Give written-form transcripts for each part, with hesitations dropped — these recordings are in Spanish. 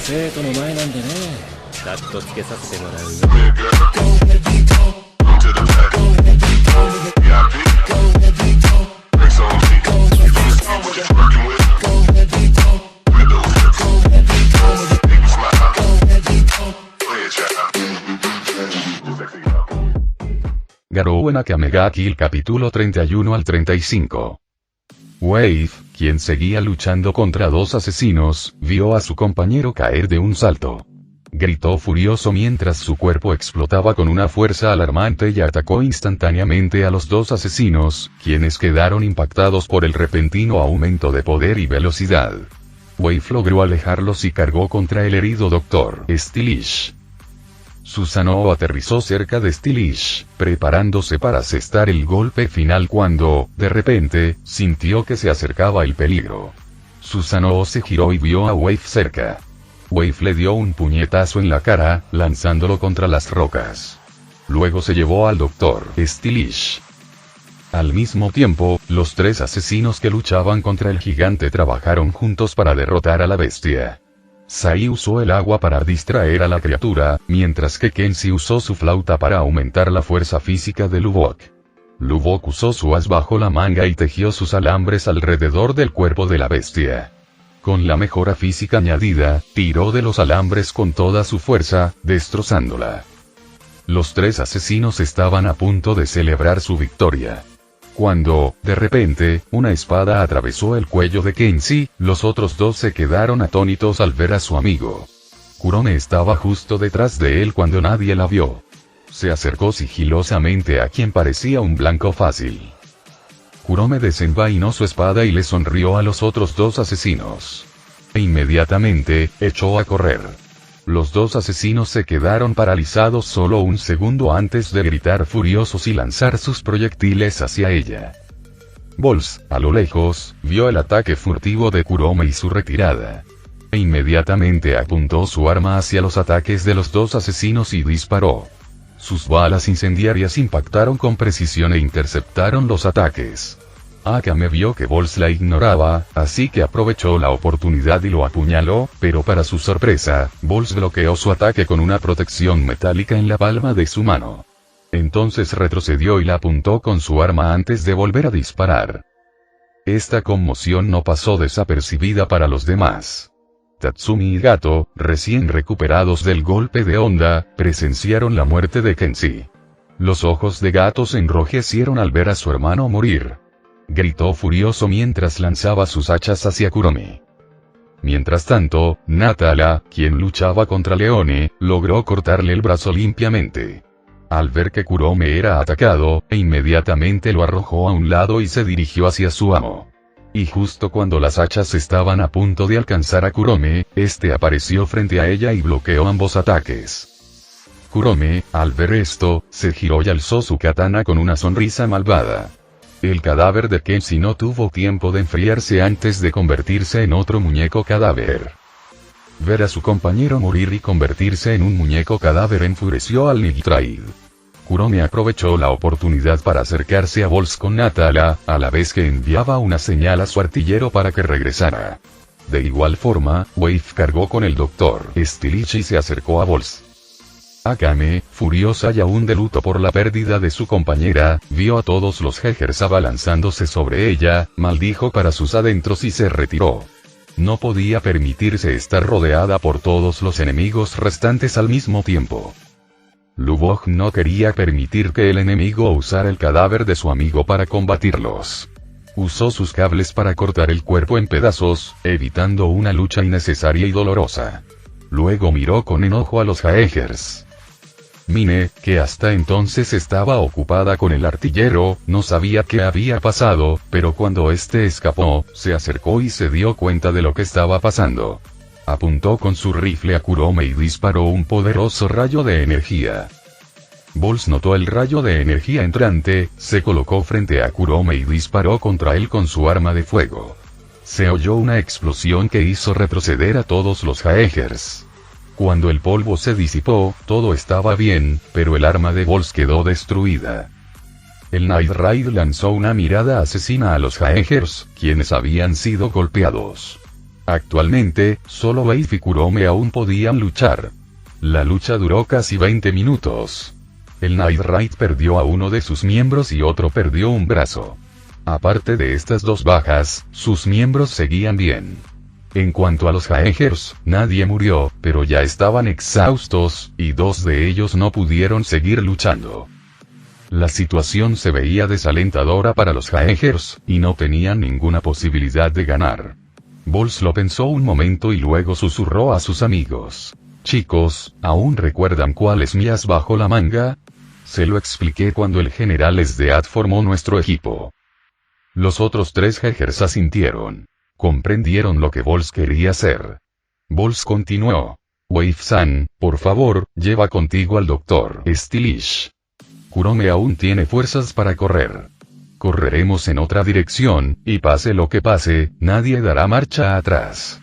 生徒の前なんでね。カットつけさせてもらうよ。Garou Nakame ga Kill capítulo 31 al 35. Wave, quien seguía luchando contra dos asesinos, vio a su compañero caer de un salto. Gritó furioso mientras su cuerpo explotaba con una fuerza alarmante y atacó instantáneamente a los dos asesinos, quienes quedaron impactados por el repentino aumento de poder y velocidad. Wave logró alejarlos y cargó contra el herido Dr. Stylish. Susanoo aterrizó cerca de Stylish, preparándose para asestar el golpe final cuando, de repente, sintió que se acercaba el peligro. Susanoo se giró y vio a Wave cerca. Wave le dio un puñetazo en la cara, lanzándolo contra las rocas. Luego se llevó al Dr. Stylish. Al mismo tiempo, los tres asesinos que luchaban contra el gigante trabajaron juntos para derrotar a la bestia. Sai usó el agua para distraer a la criatura, mientras que Kenshi usó su flauta para aumentar la fuerza física de Lubok. Lubok usó su as bajo la manga y tejió sus alambres alrededor del cuerpo de la bestia. Con la mejora física añadida, tiró de los alambres con toda su fuerza, destrozándola. Los tres asesinos estaban a punto de celebrar su victoria. Cuando, de repente, una espada atravesó el cuello de Kenshi, los otros dos se quedaron atónitos al ver a su amigo. Kurome estaba justo detrás de él cuando nadie la vio. Se acercó sigilosamente a quien parecía un blanco fácil. Kurome desenvainó su espada y le sonrió a los otros dos asesinos. E inmediatamente, echó a correr. Los dos asesinos se quedaron paralizados solo un segundo antes de gritar furiosos y lanzar sus proyectiles hacia ella. Bols, a lo lejos, vio el ataque furtivo de Kurome y su retirada. E inmediatamente apuntó su arma hacia los ataques de los dos asesinos y disparó. Sus balas incendiarias impactaron con precisión e interceptaron los ataques. Akame vio que Bols la ignoraba, así que aprovechó la oportunidad y lo apuñaló, pero para su sorpresa, Bols bloqueó su ataque con una protección metálica en la palma de su mano. Entonces retrocedió y la apuntó con su arma antes de volver a disparar. Esta conmoción no pasó desapercibida para los demás. Tatsumi y Gato, recién recuperados del golpe de onda, presenciaron la muerte de Kenshi. Los ojos de Gato se enrojecieron al ver a su hermano morir. Gritó furioso mientras lanzaba sus hachas hacia Kurome. Mientras tanto, Natala, quien luchaba contra Leone, logró cortarle el brazo limpiamente. Al ver que Kurome era atacado, inmediatamente lo arrojó a un lado y se dirigió hacia su amo. Y justo cuando las hachas estaban a punto de alcanzar a Kurome, este apareció frente a ella y bloqueó ambos ataques. Kurome, al ver esto, se giró y alzó su katana con una sonrisa malvada. El cadáver de Kenshi no tuvo tiempo de enfriarse antes de convertirse en otro muñeco cadáver. Ver a su compañero morir y convertirse en un muñeco cadáver enfureció al Nigitride. Kurome aprovechó la oportunidad para acercarse a Bols con Natala, a la vez que enviaba una señal a su artillero para que regresara. De igual forma, Wave cargó con el Dr. Stylish y se acercó a Bols. Akame, furiosa y aún de luto por la pérdida de su compañera, vio a todos los Hegers abalanzándose sobre ella, maldijo para sus adentros y se retiró. No podía permitirse estar rodeada por todos los enemigos restantes al mismo tiempo. Lubok no quería permitir que el enemigo usara el cadáver de su amigo para combatirlos. Usó sus cables para cortar el cuerpo en pedazos, evitando una lucha innecesaria y dolorosa. Luego miró con enojo a los Hegers. Mine, que hasta entonces estaba ocupada con el artillero, no sabía qué había pasado, pero cuando este escapó, se acercó y se dio cuenta de lo que estaba pasando. Apuntó con su rifle a Kurome y disparó un poderoso rayo de energía. Bols notó el rayo de energía entrante, se colocó frente a Kurome y disparó contra él con su arma de fuego. Se oyó una explosión que hizo retroceder a todos los Hegers. Cuando el polvo se disipó, todo estaba bien, pero el arma de Bols quedó destruida. El Night Raid lanzó una mirada asesina a los Hegers, quienes habían sido golpeados. Actualmente, solo Wave y Kurome aún podían luchar. La lucha duró casi 20 minutos. El Night Raid perdió a uno de sus miembros y otro perdió un brazo. Aparte de estas dos bajas, sus miembros seguían bien. En cuanto a los Jaegers, nadie murió, pero ya estaban exhaustos, y dos de ellos no pudieron seguir luchando. La situación se veía desalentadora para los Jaegers, y no tenían ninguna posibilidad de ganar. Bols lo pensó un momento y luego susurró a sus amigos. Chicos, ¿aún recuerdan cuál es mi as bajo la manga? Se lo expliqué cuando el general Esdeat formó nuestro equipo. Los otros tres Jaegers asintieron. Comprendieron lo que Bols quería hacer. Bols continuó. Wave-san, por favor, lleva contigo al Dr. Stylish. Kurome aún tiene fuerzas para correr. Correremos en otra dirección, y pase lo que pase, nadie dará marcha atrás.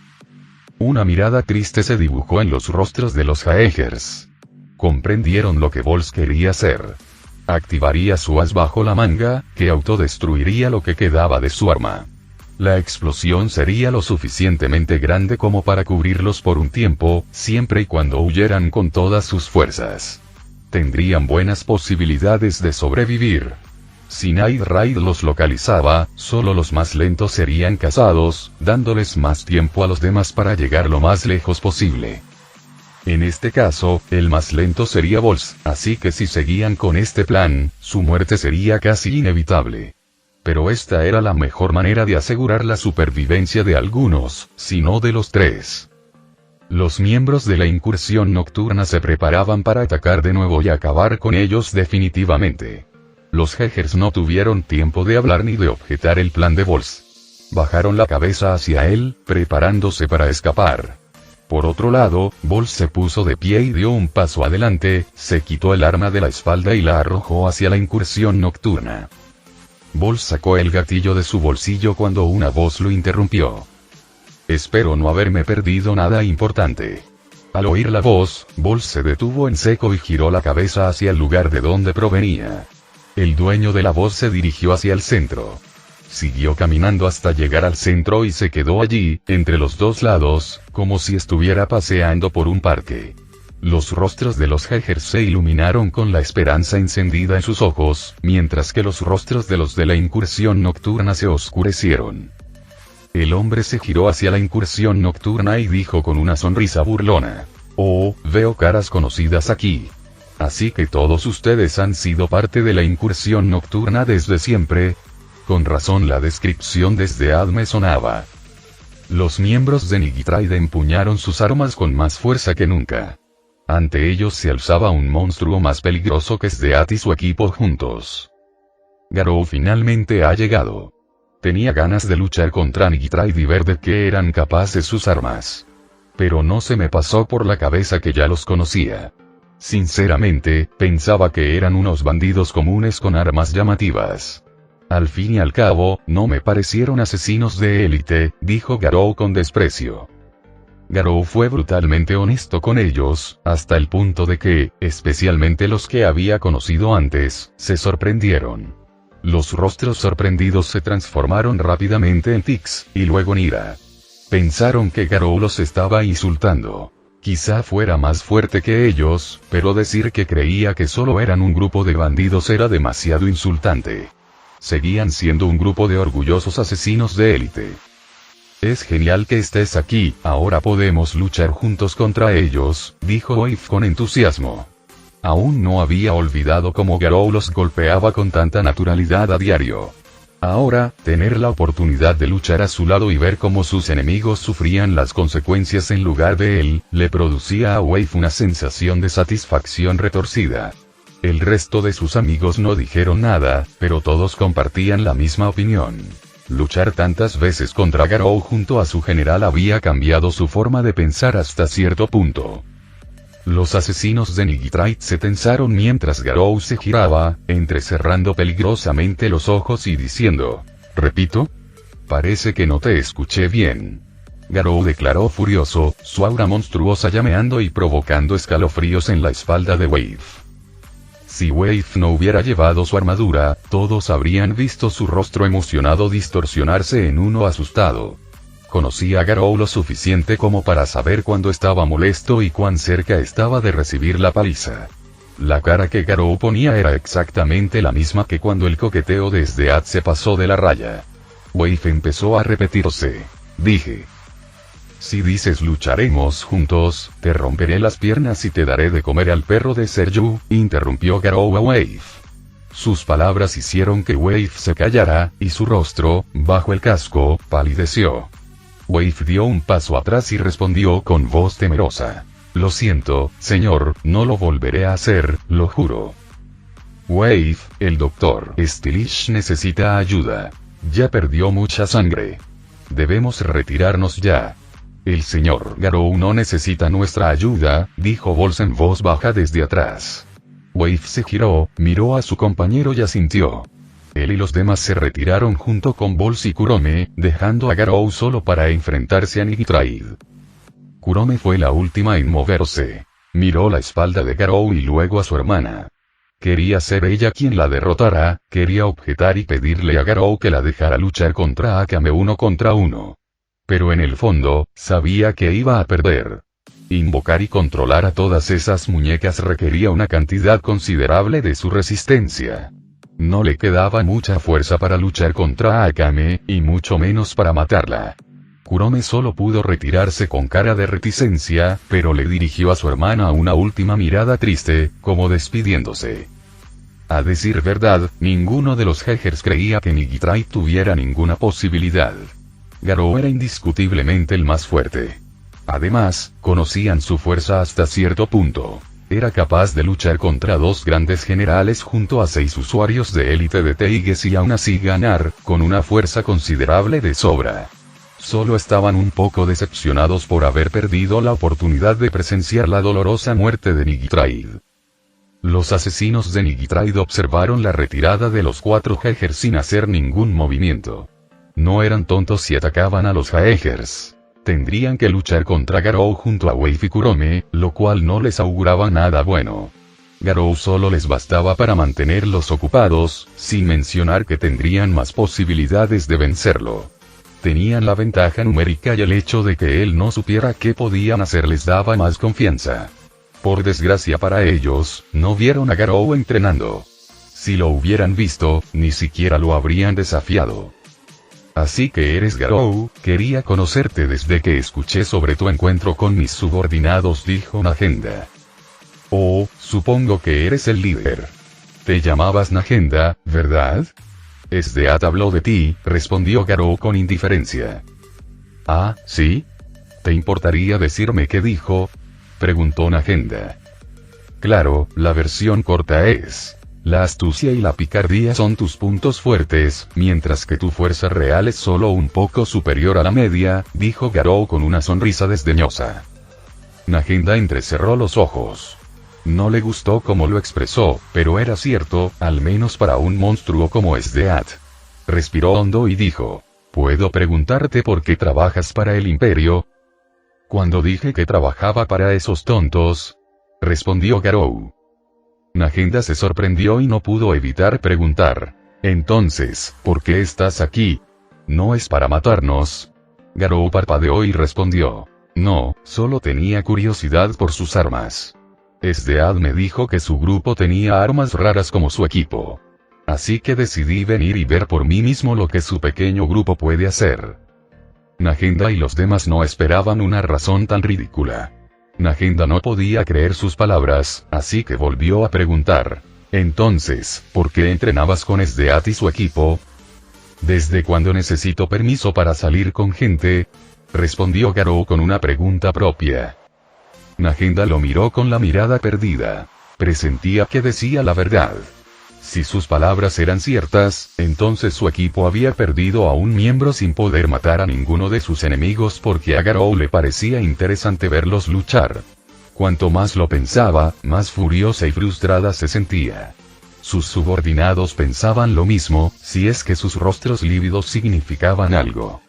Una mirada triste se dibujó en los rostros de los Jaegers. Comprendieron lo que Bols quería hacer. Activaría su as bajo la manga, que autodestruiría lo que quedaba de su arma. La explosión sería lo suficientemente grande como para cubrirlos por un tiempo, siempre y cuando huyeran con todas sus fuerzas. Tendrían buenas posibilidades de sobrevivir. Si Night Raid los localizaba, solo los más lentos serían cazados, dándoles más tiempo a los demás para llegar lo más lejos posible. En este caso, el más lento sería Bols, así que si seguían con este plan, su muerte sería casi inevitable. Pero esta era la mejor manera de asegurar la supervivencia de algunos, si no de los tres. Los miembros de la incursión nocturna se preparaban para atacar de nuevo y acabar con ellos definitivamente. Los Jaegers no tuvieron tiempo de hablar ni de objetar el plan de Bols. Bajaron la cabeza hacia él, preparándose para escapar. Por otro lado, Bols se puso de pie y dio un paso adelante, se quitó el arma de la espalda y la arrojó hacia la incursión nocturna. Bols sacó el gatillo de su bolsillo cuando una voz lo interrumpió. Espero no haberme perdido nada importante. Al oír la voz, Bols se detuvo en seco y giró la cabeza hacia el lugar de donde provenía. El dueño de la voz se dirigió hacia el centro. Siguió caminando hasta llegar al centro y se quedó allí, entre los dos lados, como si estuviera paseando por un parque. Los rostros de los Jaegers se iluminaron con la esperanza encendida en sus ojos, mientras que los rostros de los de la incursión nocturna se oscurecieron. El hombre se giró hacia la incursión nocturna y dijo con una sonrisa burlona: «Oh, veo caras conocidas aquí. Así que todos ustedes han sido parte de la incursión nocturna desde siempre». Con razón la descripción desde Ad me sonaba. Los miembros de Night empuñaron sus armas con más fuerza que nunca. Ante ellos se alzaba un monstruo más peligroso que Esdeat y su equipo juntos. Garou finalmente ha llegado. Tenía ganas de luchar contra Night y ver de qué eran capaces sus armas. Pero no se me pasó por la cabeza que ya los conocía. Sinceramente, pensaba que eran unos bandidos comunes con armas llamativas. Al fin y al cabo, no me parecieron asesinos de élite, dijo Garou con desprecio. Garou fue brutalmente honesto con ellos, hasta el punto de que, especialmente los que había conocido antes, se sorprendieron. Los rostros sorprendidos se transformaron rápidamente en tics, y luego en ira. Pensaron que Garou los estaba insultando. Quizá fuera más fuerte que ellos, pero decir que creía que solo eran un grupo de bandidos era demasiado insultante. Seguían siendo un grupo de orgullosos asesinos de élite. Es genial que estés aquí, ahora podemos luchar juntos contra ellos, dijo Wave con entusiasmo. Aún no había olvidado cómo Garou los golpeaba con tanta naturalidad a diario. Ahora, tener la oportunidad de luchar a su lado y ver cómo sus enemigos sufrían las consecuencias en lugar de él, le producía a Wave una sensación de satisfacción retorcida. El resto de sus amigos no dijeron nada, pero todos compartían la misma opinión. Luchar tantas veces contra Garou junto a su general había cambiado su forma de pensar hasta cierto punto. Los asesinos de Night se tensaron mientras Garou se giraba, entrecerrando peligrosamente los ojos y diciendo: «¿Repito? Parece que no te escuché bien». Garou declaró furioso, su aura monstruosa llameando y provocando escalofríos en la espalda de Wave. Si Wave no hubiera llevado su armadura, todos habrían visto su rostro emocionado distorsionarse en uno asustado. Conocía a Garou lo suficiente como para saber cuándo estaba molesto y cuán cerca estaba de recibir la paliza. La cara que Garou ponía era exactamente la misma que cuando el coqueteo de Sdeat se pasó de la raya. Wave empezó a repetirse. Dije. Si dices lucharemos juntos, te romperé las piernas y te daré de comer al perro de Seryu, interrumpió Garou a Wave. Sus palabras hicieron que Wave se callara, y su rostro, bajo el casco, palideció. Wave dio un paso atrás y respondió con voz temerosa. Lo siento, señor, no lo volveré a hacer, lo juro. Wave, el doctor Stylish necesita ayuda. Ya perdió mucha sangre. Debemos retirarnos ya. El señor Garou no necesita nuestra ayuda, dijo Bols en voz baja desde atrás. Wave se giró, miró a su compañero y asintió. Él y los demás se retiraron junto con Bols y Kurome, dejando a Garou solo para enfrentarse a Nigitraid. Kurome fue la última en moverse. Miró la espalda de Garou y luego a su hermana. Quería ser ella quien la derrotara, quería objetar y pedirle a Garou que la dejara luchar contra Akame 1 contra 1. Pero en el fondo, sabía que iba a perder. Invocar y controlar a todas esas muñecas requería una cantidad considerable de su resistencia. No le quedaba mucha fuerza para luchar contra Akame, y mucho menos para matarla. Kurome solo pudo retirarse con cara de reticencia, pero le dirigió a su hermana una última mirada triste, como despidiéndose. A decir verdad, ninguno de los Hegers creía que Nigitraid tuviera ninguna posibilidad. Garou era indiscutiblemente el más fuerte. Además, conocían su fuerza hasta cierto punto. Era capaz de luchar contra 2 grandes generales junto a 6 usuarios de élite de Teiges y aún así ganar, con una fuerza considerable de sobra. Solo estaban un poco decepcionados por haber perdido la oportunidad de presenciar la dolorosa muerte de Nigitraid. Los asesinos de Nigitraid observaron la retirada de los 4 Hegers sin hacer ningún movimiento. No eran tontos y atacaban a los Hegers. Tendrían que luchar contra Garou junto a Wave y Kurome, lo cual no les auguraba nada bueno. Garou solo les bastaba para mantenerlos ocupados, sin mencionar que tendrían más posibilidades de vencerlo. Tenían la ventaja numérica y el hecho de que él no supiera qué podían hacer les daba más confianza. Por desgracia para ellos, no vieron a Garou entrenando. Si lo hubieran visto, ni siquiera lo habrían desafiado. Así que eres Garou, quería conocerte desde que escuché sobre tu encuentro con mis subordinados, dijo Nagenda. Oh, supongo que eres el líder. Te llamabas Nagenda, ¿verdad? Sdeat habló de ti, respondió Garou con indiferencia. Ah, ¿sí? ¿Te importaría decirme qué dijo? Preguntó Nagenda. Claro, la versión corta es: la astucia y la picardía son tus puntos fuertes, mientras que tu fuerza real es solo un poco superior a la media, dijo Garou con una sonrisa desdeñosa. Nagenda entrecerró los ojos. No le gustó cómo lo expresó, pero era cierto, al menos para un monstruo como Sdeat. Respiró hondo y dijo: ¿puedo preguntarte por qué trabajas para el Imperio? Cuando dije que trabajaba para esos tontos, respondió Garou. Nagenda se sorprendió y no pudo evitar preguntar: entonces, ¿por qué estás aquí? ¿No es para matarnos? Garou parpadeó y respondió: no, solo tenía curiosidad por sus armas. Sdeat me dijo que su grupo tenía armas raras como su equipo. Así que decidí venir y ver por mí mismo lo que su pequeño grupo puede hacer. Nagenda y los demás no esperaban una razón tan ridícula. Nagenda no podía creer sus palabras, así que volvió a preguntar: entonces, ¿por qué entrenabas con Sdeat y su equipo? ¿Desde cuándo necesito permiso para salir con gente? Respondió Garou con una pregunta propia. Nagenda lo miró con la mirada perdida. Presentía que decía la verdad. Si sus palabras eran ciertas, entonces su equipo había perdido a un miembro sin poder matar a ninguno de sus enemigos porque a Garou le parecía interesante verlos luchar. Cuanto más lo pensaba, más furiosa y frustrada se sentía. Sus subordinados pensaban lo mismo, si es que sus rostros lívidos significaban algo.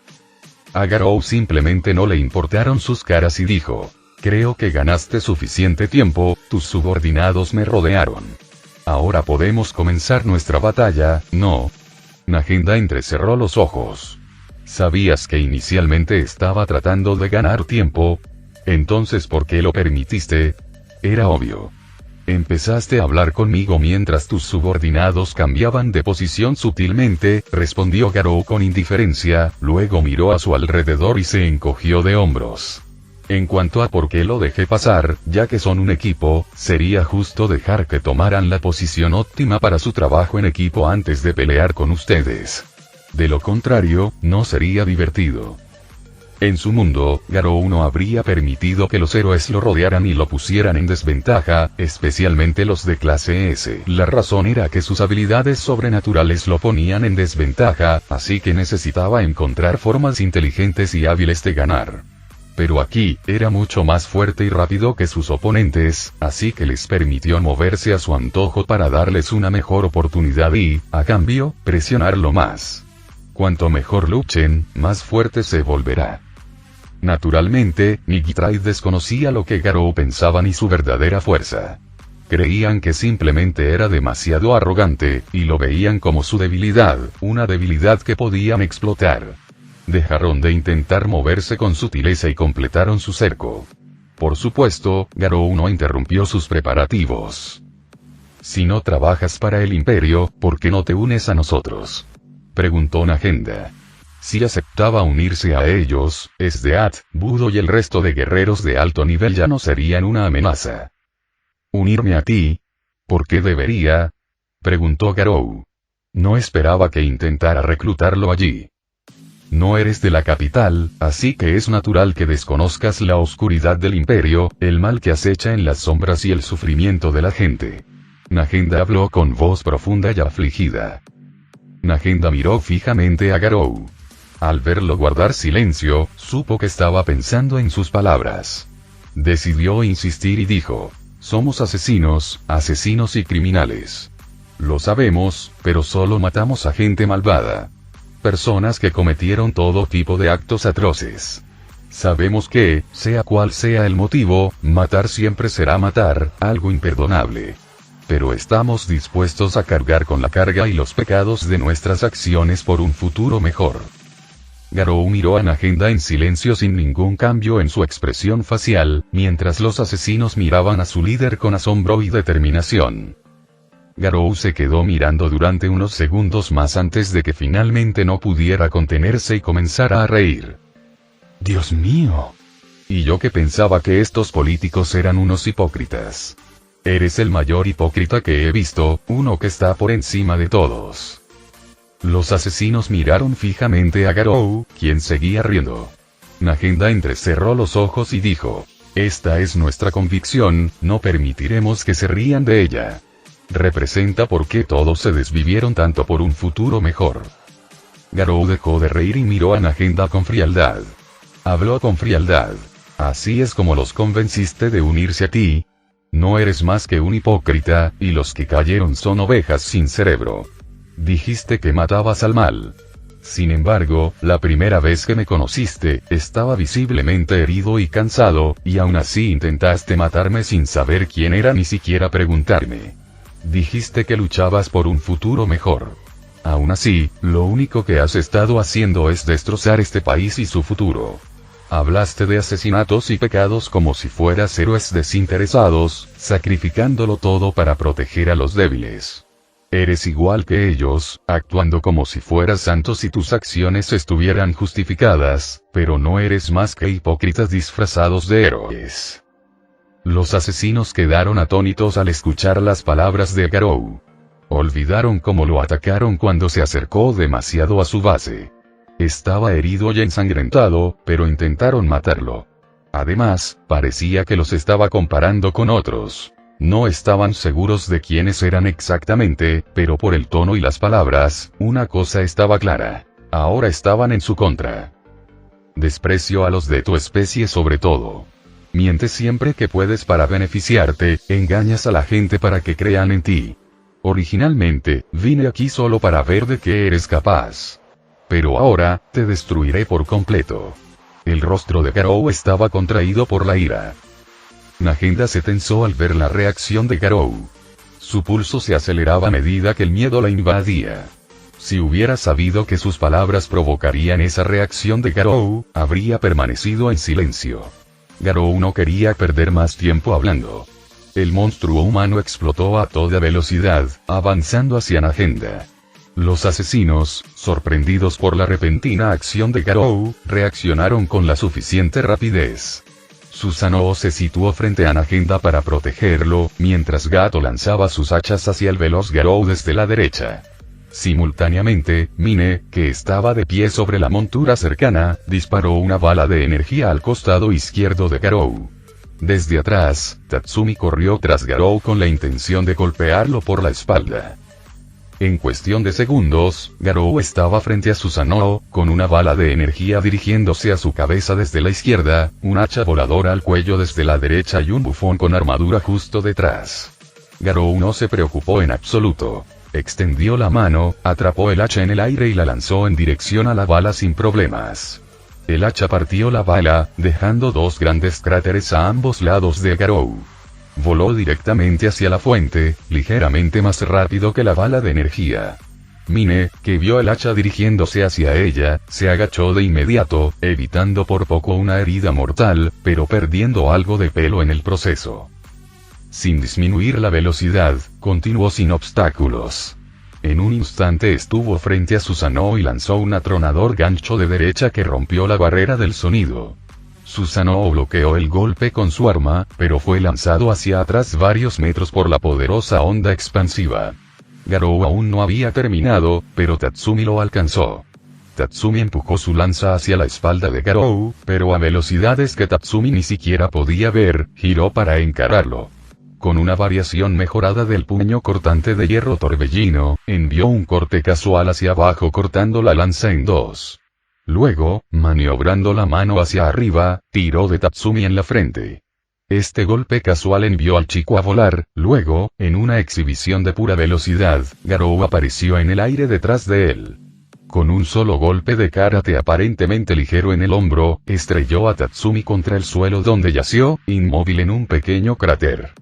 A Garou simplemente no le importaron sus caras y dijo: creo que ganaste suficiente tiempo, tus subordinados me rodearon. Ahora podemos comenzar nuestra batalla, ¿no? Nagenda entrecerró los ojos. ¿Sabías que inicialmente estaba tratando de ganar tiempo? Entonces, ¿por qué lo permitiste? Era obvio. Empezaste a hablar conmigo mientras tus subordinados cambiaban de posición sutilmente, respondió Garou con indiferencia, luego miró a su alrededor y se encogió de hombros. En cuanto a por qué lo dejé pasar, ya que son un equipo, sería justo dejar que tomaran la posición óptima para su trabajo en equipo antes de pelear con ustedes. De lo contrario, no sería divertido. En su mundo, Garou no habría permitido que los héroes lo rodearan y lo pusieran en desventaja, especialmente los de clase S. La razón era que sus habilidades sobrenaturales lo ponían en desventaja, así que necesitaba encontrar formas inteligentes y hábiles de ganar. Pero aquí, era mucho más fuerte y rápido que sus oponentes, así que les permitió moverse a su antojo para darles una mejor oportunidad y, a cambio, presionarlo más. Cuanto mejor luchen, más fuerte se volverá. Naturalmente, Nigitride desconocía lo que Garou pensaba ni su verdadera fuerza. Creían que simplemente era demasiado arrogante, y lo veían como su debilidad, una debilidad que podían explotar. Dejaron de intentar moverse con sutileza y completaron su cerco. Por supuesto, Garou no interrumpió sus preparativos. Si no trabajas para el Imperio, ¿por qué no te unes a nosotros?, preguntó Nagenda. Si aceptaba unirse a ellos, Esdeath, Budo y el resto de guerreros de alto nivel ya no serían una amenaza. ¿Unirme a ti? ¿Por qué debería?, preguntó Garou. No esperaba que intentara reclutarlo allí. No eres de la capital, así que es natural que desconozcas la oscuridad del Imperio, el mal que acecha en las sombras y el sufrimiento de la gente. Nagenda habló con voz profunda y afligida. Nagenda miró fijamente a Garou. Al verlo guardar silencio, supo que estaba pensando en sus palabras. Decidió insistir y dijo: somos asesinos y criminales. Lo sabemos, pero solo matamos a gente malvada. Personas que cometieron todo tipo de actos atroces. Sabemos que, sea cual sea el motivo, matar siempre será matar, algo imperdonable. Pero estamos dispuestos a cargar con la carga y los pecados de nuestras acciones por un futuro mejor. Garou miró a Nagenda en silencio sin ningún cambio en su expresión facial, mientras los asesinos miraban a su líder con asombro y determinación. Garou se quedó mirando durante unos segundos más antes de que finalmente no pudiera contenerse y comenzara a reír. ¡Dios mío! Y yo que pensaba que estos políticos eran unos hipócritas. Eres el mayor hipócrita que he visto, uno que está por encima de todos. Los asesinos miraron fijamente a Garou, quien seguía riendo. Nagenda entrecerró los ojos y dijo: esta es nuestra convicción, no permitiremos que se rían de ella. Representa por qué todos se desvivieron tanto por un futuro mejor. Garou dejó de reír y miró a Nagenda con frialdad. Habló con frialdad. ¿Así es como los convenciste de unirse a ti? No eres más que un hipócrita, y los que cayeron son ovejas sin cerebro. Dijiste que matabas al mal. Sin embargo, la primera vez que me conociste, estaba visiblemente herido y cansado, y aún así intentaste matarme sin saber quién era ni siquiera preguntarme. Dijiste que luchabas por un futuro mejor. Aún así, lo único que has estado haciendo es destrozar este país y su futuro. Hablaste de asesinatos y pecados como si fueras héroes desinteresados, sacrificándolo todo para proteger a los débiles. Eres igual que ellos, actuando como si fueras santo si tus acciones estuvieran justificadas, pero no eres más que hipócritas disfrazados de héroes. Los asesinos quedaron atónitos al escuchar las palabras de Garou. Olvidaron cómo lo atacaron cuando se acercó demasiado a su base. Estaba herido y ensangrentado, pero intentaron matarlo. Además, parecía que los estaba comparando con otros. No estaban seguros de quiénes eran exactamente, pero por el tono y las palabras, una cosa estaba clara. Ahora estaban en su contra. Desprecio a los de tu especie sobre todo. Mientes siempre que puedes para beneficiarte, engañas a la gente para que crean en ti. Originalmente, vine aquí solo para ver de qué eres capaz. Pero ahora, te destruiré por completo. El rostro de Garou estaba contraído por la ira. Nagenda se tensó al ver la reacción de Garou. Su pulso se aceleraba a medida que el miedo la invadía. Si hubiera sabido que sus palabras provocarían esa reacción de Garou, habría permanecido en silencio. Garou no quería perder más tiempo hablando. El monstruo humano explotó a toda velocidad, avanzando hacia Najenda. Los asesinos, sorprendidos por la repentina acción de Garou, reaccionaron con la suficiente rapidez. Susanoo se situó frente a Najenda para protegerlo, mientras Gato lanzaba sus hachas hacia el veloz Garou desde la derecha. Simultáneamente, Mine, que estaba de pie sobre la montura cercana, disparó una bala de energía al costado izquierdo de Garou. Desde atrás, Tatsumi corrió tras Garou con la intención de golpearlo por la espalda. En cuestión de segundos, Garou estaba frente a Susanoo, con una bala de energía dirigiéndose a su cabeza desde la izquierda, un hacha voladora al cuello desde la derecha y un bufón con armadura justo detrás. Garou no se preocupó en absoluto. Extendió la mano, atrapó el hacha en el aire y la lanzó en dirección a la bala sin problemas. El hacha partió la bala, dejando dos grandes cráteres a ambos lados de Garou. Voló directamente hacia la fuente, ligeramente más rápido que la bala de energía. Mine, que vio el hacha dirigiéndose hacia ella, se agachó de inmediato, evitando por poco una herida mortal, pero perdiendo algo de pelo en el proceso. Sin disminuir la velocidad, continuó sin obstáculos. En un instante estuvo frente a Susanoo y lanzó un atronador gancho de derecha que rompió la barrera del sonido. Susanoo bloqueó el golpe con su arma, pero fue lanzado hacia atrás varios metros por la poderosa onda expansiva. Garou aún no había terminado, pero Tatsumi lo alcanzó. Tatsumi empujó su lanza hacia la espalda de Garou, pero a velocidades que Tatsumi ni siquiera podía ver, giró para encararlo. Con una variación mejorada del puño cortante de hierro torbellino, envió un corte casual hacia abajo cortando la lanza en dos. Luego, maniobrando la mano hacia arriba, tiró de Tatsumi en la frente. Este golpe casual envió al chico a volar, luego, en una exhibición de pura velocidad, Garou apareció en el aire detrás de él. Con un solo golpe de karate aparentemente ligero en el hombro, estrelló a Tatsumi contra el suelo donde yació, inmóvil en un pequeño cráter.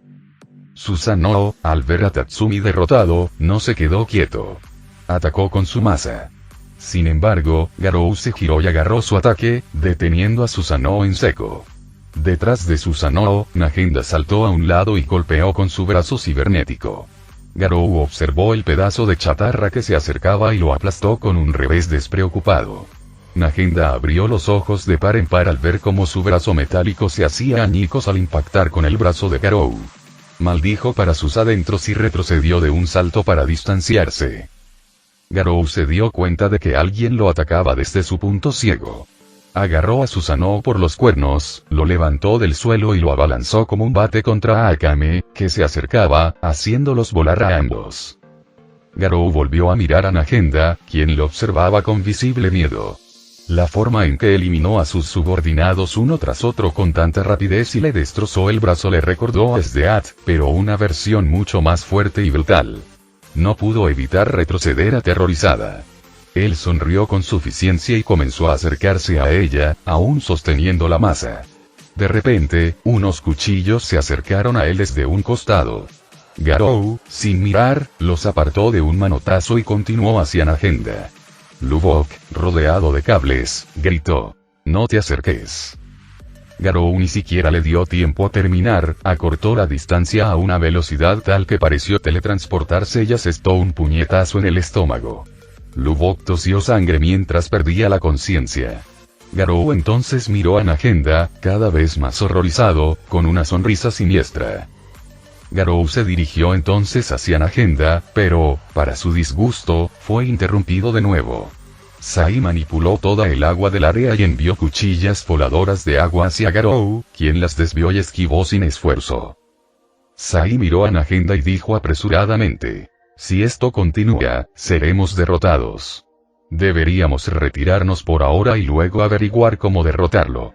Susanoo, al ver a Tatsumi derrotado, no se quedó quieto. Atacó con su masa. Sin embargo, Garou se giró y agarró su ataque, deteniendo a Susanoo en seco. Detrás de Susanoo, Najenda saltó a un lado y golpeó con su brazo cibernético. Garou observó el pedazo de chatarra que se acercaba y lo aplastó con un revés despreocupado. Najenda abrió los ojos de par en par al ver cómo su brazo metálico se hacía añicos al impactar con el brazo de Garou. Maldijo para sus adentros y retrocedió de un salto para distanciarse. Garou se dio cuenta de que alguien lo atacaba desde su punto ciego. Agarró a Susanoo por los cuernos, lo levantó del suelo y lo abalanzó como un bate contra Akame, que se acercaba, haciéndolos volar a ambos. Garou volvió a mirar a Najenda, quien lo observaba con visible miedo. La forma en que eliminó a sus subordinados uno tras otro con tanta rapidez y le destrozó el brazo le recordó a Sdeat, pero una versión mucho más fuerte y brutal. No pudo evitar retroceder aterrorizada. Él sonrió con suficiencia y comenzó a acercarse a ella, aún sosteniendo la masa. De repente, unos cuchillos se acercaron a él desde un costado. Garou, sin mirar, los apartó de un manotazo y continuó hacia Najenda. Lubok, rodeado de cables, gritó: «No te acerques». Garou ni siquiera le dio tiempo a terminar, acortó la distancia a una velocidad tal que pareció teletransportarse y asestó un puñetazo en el estómago. Lubok tosió sangre mientras perdía la conciencia. Garou entonces miró a Najenda, cada vez más horrorizado, con una sonrisa siniestra. Garou se dirigió entonces hacia Najenda, pero, para su disgusto, fue interrumpido de nuevo. Sai manipuló toda el agua del área y envió cuchillas voladoras de agua hacia Garou, quien las desvió y esquivó sin esfuerzo. Sai miró a Najenda y dijo apresuradamente: «Si esto continúa, seremos derrotados. Deberíamos retirarnos por ahora y luego averiguar cómo derrotarlo».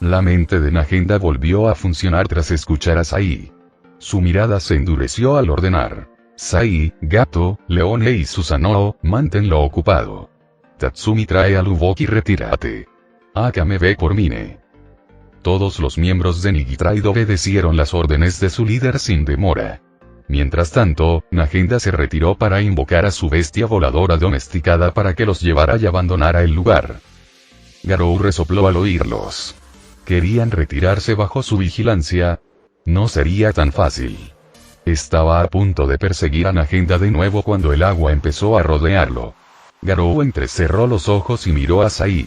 La mente de Najenda volvió a funcionar tras escuchar a Sai. Su mirada se endureció al ordenar: «Sai, Gato, Leone y Susanoo, manténlo ocupado. Tatsumi trae a Lubok y retírate. Akame ve por Mine». Todos los miembros de Nigitride obedecieron las órdenes de su líder sin demora. Mientras tanto, Nagenda se retiró para invocar a su bestia voladora domesticada para que los llevara y abandonara el lugar. Garou resopló al oírlos. ¿Querían retirarse bajo su vigilancia? No sería tan fácil. Estaba a punto de perseguir a Nagenda de nuevo cuando el agua empezó a rodearlo. Garou entrecerró los ojos y miró a Sai.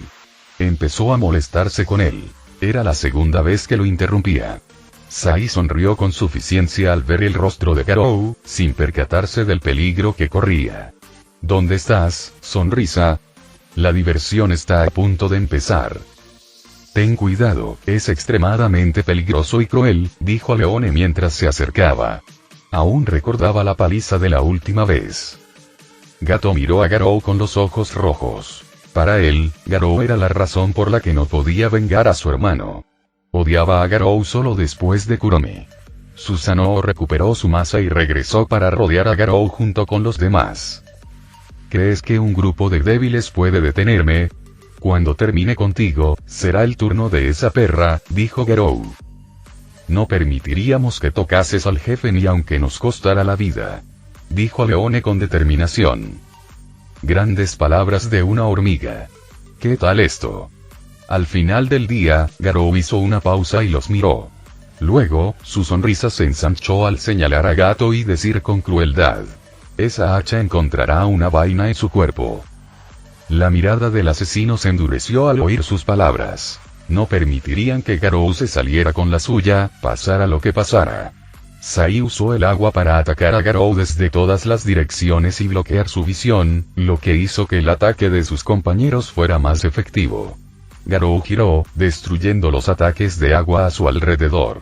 Empezó a molestarse con él. Era la segunda vez que lo interrumpía. Sai sonrió con suficiencia al ver el rostro de Garou, sin percatarse del peligro que corría. ¿Dónde estás, sonrisa? La diversión está a punto de empezar. Ten cuidado, es extremadamente peligroso y cruel, dijo Leone mientras se acercaba. Aún recordaba la paliza de la última vez. Gato miró a Garou con los ojos rojos. Para él, Garou era la razón por la que no podía vengar a su hermano. Odiaba a Garou solo después de Kurome. Susanoo recuperó su masa y regresó para rodear a Garou junto con los demás. ¿Crees que un grupo de débiles puede detenerme? Cuando termine contigo, será el turno de esa perra, dijo Garou. No permitiríamos que tocases al jefe ni aunque nos costara la vida, dijo Leone con determinación. Grandes palabras de una hormiga. ¿Qué tal esto? Al final del día, Garou hizo una pausa y los miró. Luego, su sonrisa se ensanchó al señalar a Gato y decir con crueldad: esa hacha encontrará una vaina en su cuerpo. La mirada del asesino se endureció al oír sus palabras. No permitirían que Garou se saliera con la suya, pasara lo que pasara. Sai usó el agua para atacar a Garou desde todas las direcciones y bloquear su visión, lo que hizo que el ataque de sus compañeros fuera más efectivo. Garou giró, destruyendo los ataques de agua a su alrededor.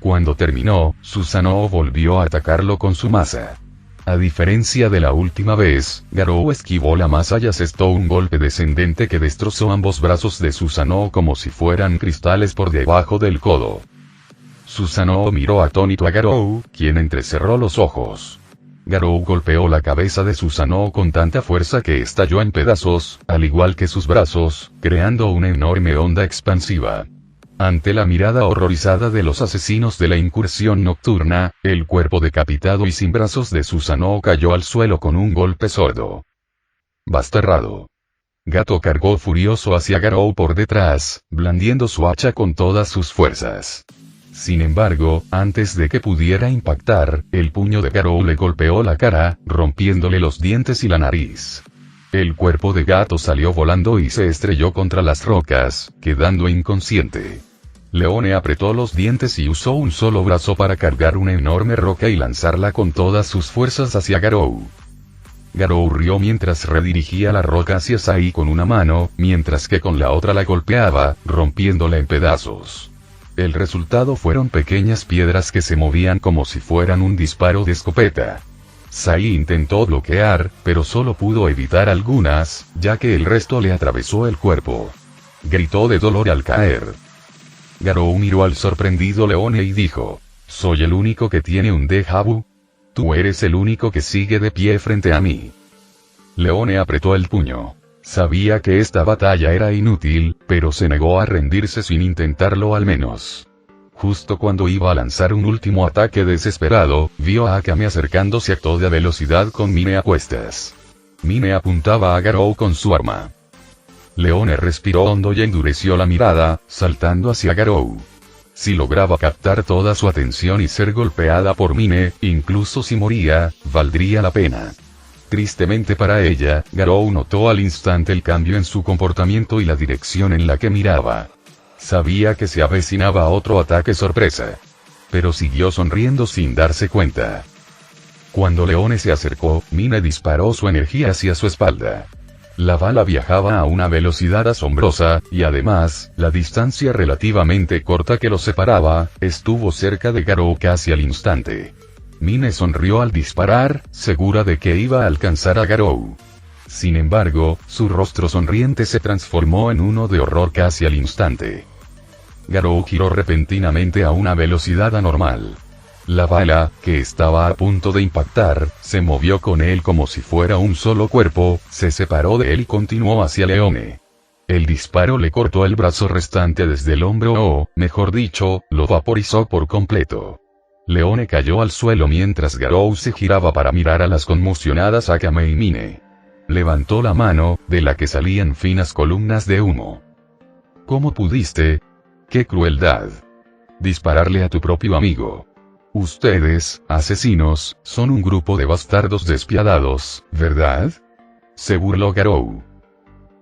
Cuando terminó, Susanoo volvió a atacarlo con su masa. A diferencia de la última vez, Garou esquivó la masa y asestó un golpe descendente que destrozó ambos brazos de Susanoo como si fueran cristales por debajo del codo. Susanoo miró atónito a Garou, quien entrecerró los ojos. Garou golpeó la cabeza de Susanoo con tanta fuerza que estalló en pedazos, al igual que sus brazos, creando una enorme onda expansiva. Ante la mirada horrorizada de los asesinos de la incursión nocturna, el cuerpo decapitado y sin brazos de Susanoo cayó al suelo con un golpe sordo. Bastarrado. Gato cargó furioso hacia Garou por detrás, blandiendo su hacha con todas sus fuerzas. Sin embargo, antes de que pudiera impactar, el puño de Garou le golpeó la cara, rompiéndole los dientes y la nariz. El cuerpo de Gato salió volando y se estrelló contra las rocas, quedando inconsciente. Leone apretó los dientes y usó un solo brazo para cargar una enorme roca y lanzarla con todas sus fuerzas hacia Garou. Garou rió mientras redirigía la roca hacia Sai con una mano, mientras que con la otra la golpeaba, rompiéndola en pedazos. El resultado fueron pequeñas piedras que se movían como si fueran un disparo de escopeta. Sai intentó bloquear, pero solo pudo evitar algunas, ya que el resto le atravesó el cuerpo. Gritó de dolor al caer. Garou miró al sorprendido Leone y dijo: ¿soy el único que tiene un déjà vu? Tú eres el único que sigue de pie frente a mí. Leone apretó el puño. Sabía que esta batalla era inútil, pero se negó a rendirse sin intentarlo al menos. Justo cuando iba a lanzar un último ataque desesperado, vio a Akame acercándose a toda velocidad con Mine a cuestas. Mine apuntaba a Garou con su arma. Leone respiró hondo y endureció la mirada, saltando hacia Garou. Si lograba captar toda su atención y ser golpeada por Mine, incluso si moría, valdría la pena. Tristemente para ella, Garou notó al instante el cambio en su comportamiento y la dirección en la que miraba. Sabía que se avecinaba otro ataque sorpresa. Pero siguió sonriendo sin darse cuenta. Cuando Leone se acercó, Mine disparó su energía hacia su espalda. La bala viajaba a una velocidad asombrosa, y además, la distancia relativamente corta que los separaba, estuvo cerca de Garou casi al instante. Mine sonrió al disparar, segura de que iba a alcanzar a Garou. Sin embargo, su rostro sonriente se transformó en uno de horror casi al instante. Garou giró repentinamente a una velocidad anormal. La bala, que estaba a punto de impactar, se movió con él como si fuera un solo cuerpo, se separó de él y continuó hacia Leone. El disparo le cortó el brazo restante desde el hombro o, mejor dicho, lo vaporizó por completo. Leone cayó al suelo mientras Garou se giraba para mirar a las conmocionadas Akame y Mine. Levantó la mano, de la que salían finas columnas de humo. ¿Cómo pudiste? ¡Qué crueldad! Dispararle a tu propio amigo. Ustedes, asesinos, son un grupo de bastardos despiadados, ¿verdad? Se burló Garou.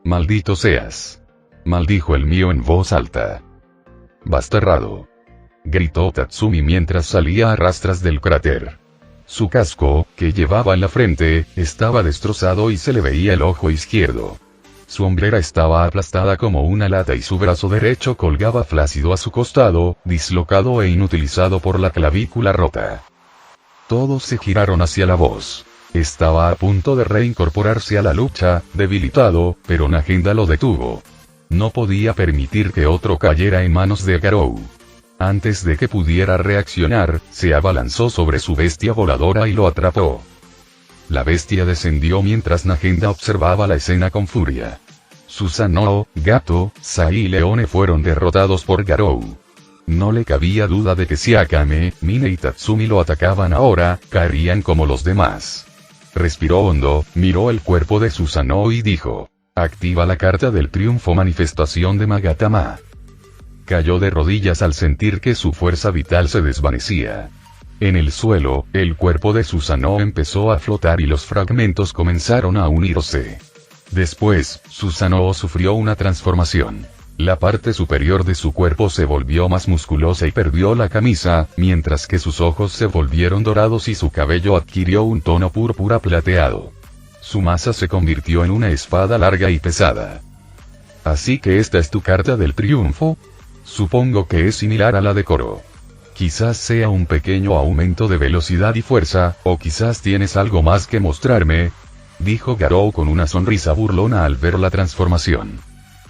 Maldito seas. Maldijo el mío en voz alta. Bastarrado. Gritó Tatsumi mientras salía a rastras del cráter. Su casco, que llevaba en la frente, estaba destrozado y se le veía el ojo izquierdo. Su hombrera estaba aplastada como una lata y su brazo derecho colgaba flácido a su costado, dislocado e inutilizado por la clavícula rota. Todos se giraron hacia la voz. Estaba a punto de reincorporarse a la lucha, debilitado, pero Nagenda lo detuvo. No podía permitir que otro cayera en manos de Garou. Antes de que pudiera reaccionar, se abalanzó sobre su bestia voladora y lo atrapó. La bestia descendió mientras Nagenda observaba la escena con furia. Susanoo, Gato, Sai y Leone fueron derrotados por Garou. No le cabía duda de que si Akame, Mine y Tatsumi lo atacaban ahora, caerían como los demás. Respiró hondo, miró el cuerpo de Susanoo y dijo: activa la carta del triunfo manifestación de Magatama. Cayó de rodillas al sentir que su fuerza vital se desvanecía. En el suelo, el cuerpo de Susanoo empezó a flotar y los fragmentos comenzaron a unirse. Después, Susanoo sufrió una transformación. La parte superior de su cuerpo se volvió más musculosa y perdió la camisa, mientras que sus ojos se volvieron dorados y su cabello adquirió un tono púrpura plateado. Su masa se convirtió en una espada larga y pesada. ¿Así que esta es tu carta del triunfo? Supongo que es similar a la de Koro. Quizás sea un pequeño aumento de velocidad y fuerza, o quizás tienes algo más que mostrarme, dijo Garou con una sonrisa burlona al ver la transformación.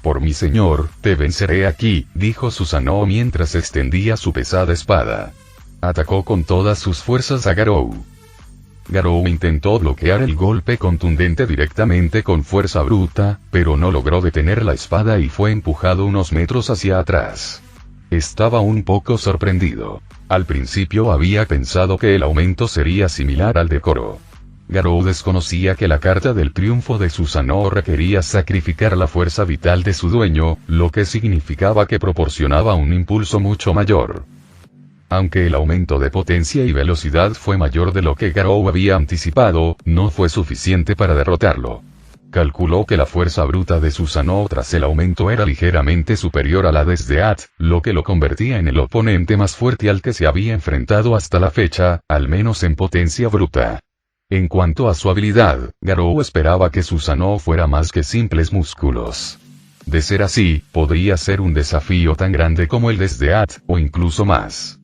Por mi señor, te venceré aquí, dijo Susanoo mientras extendía su pesada espada. Atacó con todas sus fuerzas a Garou. Garou intentó bloquear el golpe contundente directamente con fuerza bruta, pero no logró detener la espada y fue empujado unos metros hacia atrás. Estaba un poco sorprendido. Al principio había pensado que el aumento sería similar al de Koro. Garou desconocía que la carta del triunfo de Susanoo requería sacrificar la fuerza vital de su dueño, lo que significaba que proporcionaba un impulso mucho mayor. Aunque el aumento de potencia y velocidad fue mayor de lo que Garou había anticipado, no fue suficiente para derrotarlo. Calculó que la fuerza bruta de Susanoo tras el aumento era ligeramente superior a la de Sdeat, lo que lo convertía en el oponente más fuerte al que se había enfrentado hasta la fecha, al menos en potencia bruta. En cuanto a su habilidad, Garou esperaba que Susanoo fuera más que simples músculos. De ser así, podría ser un desafío tan grande como el de Sdeat, o incluso más.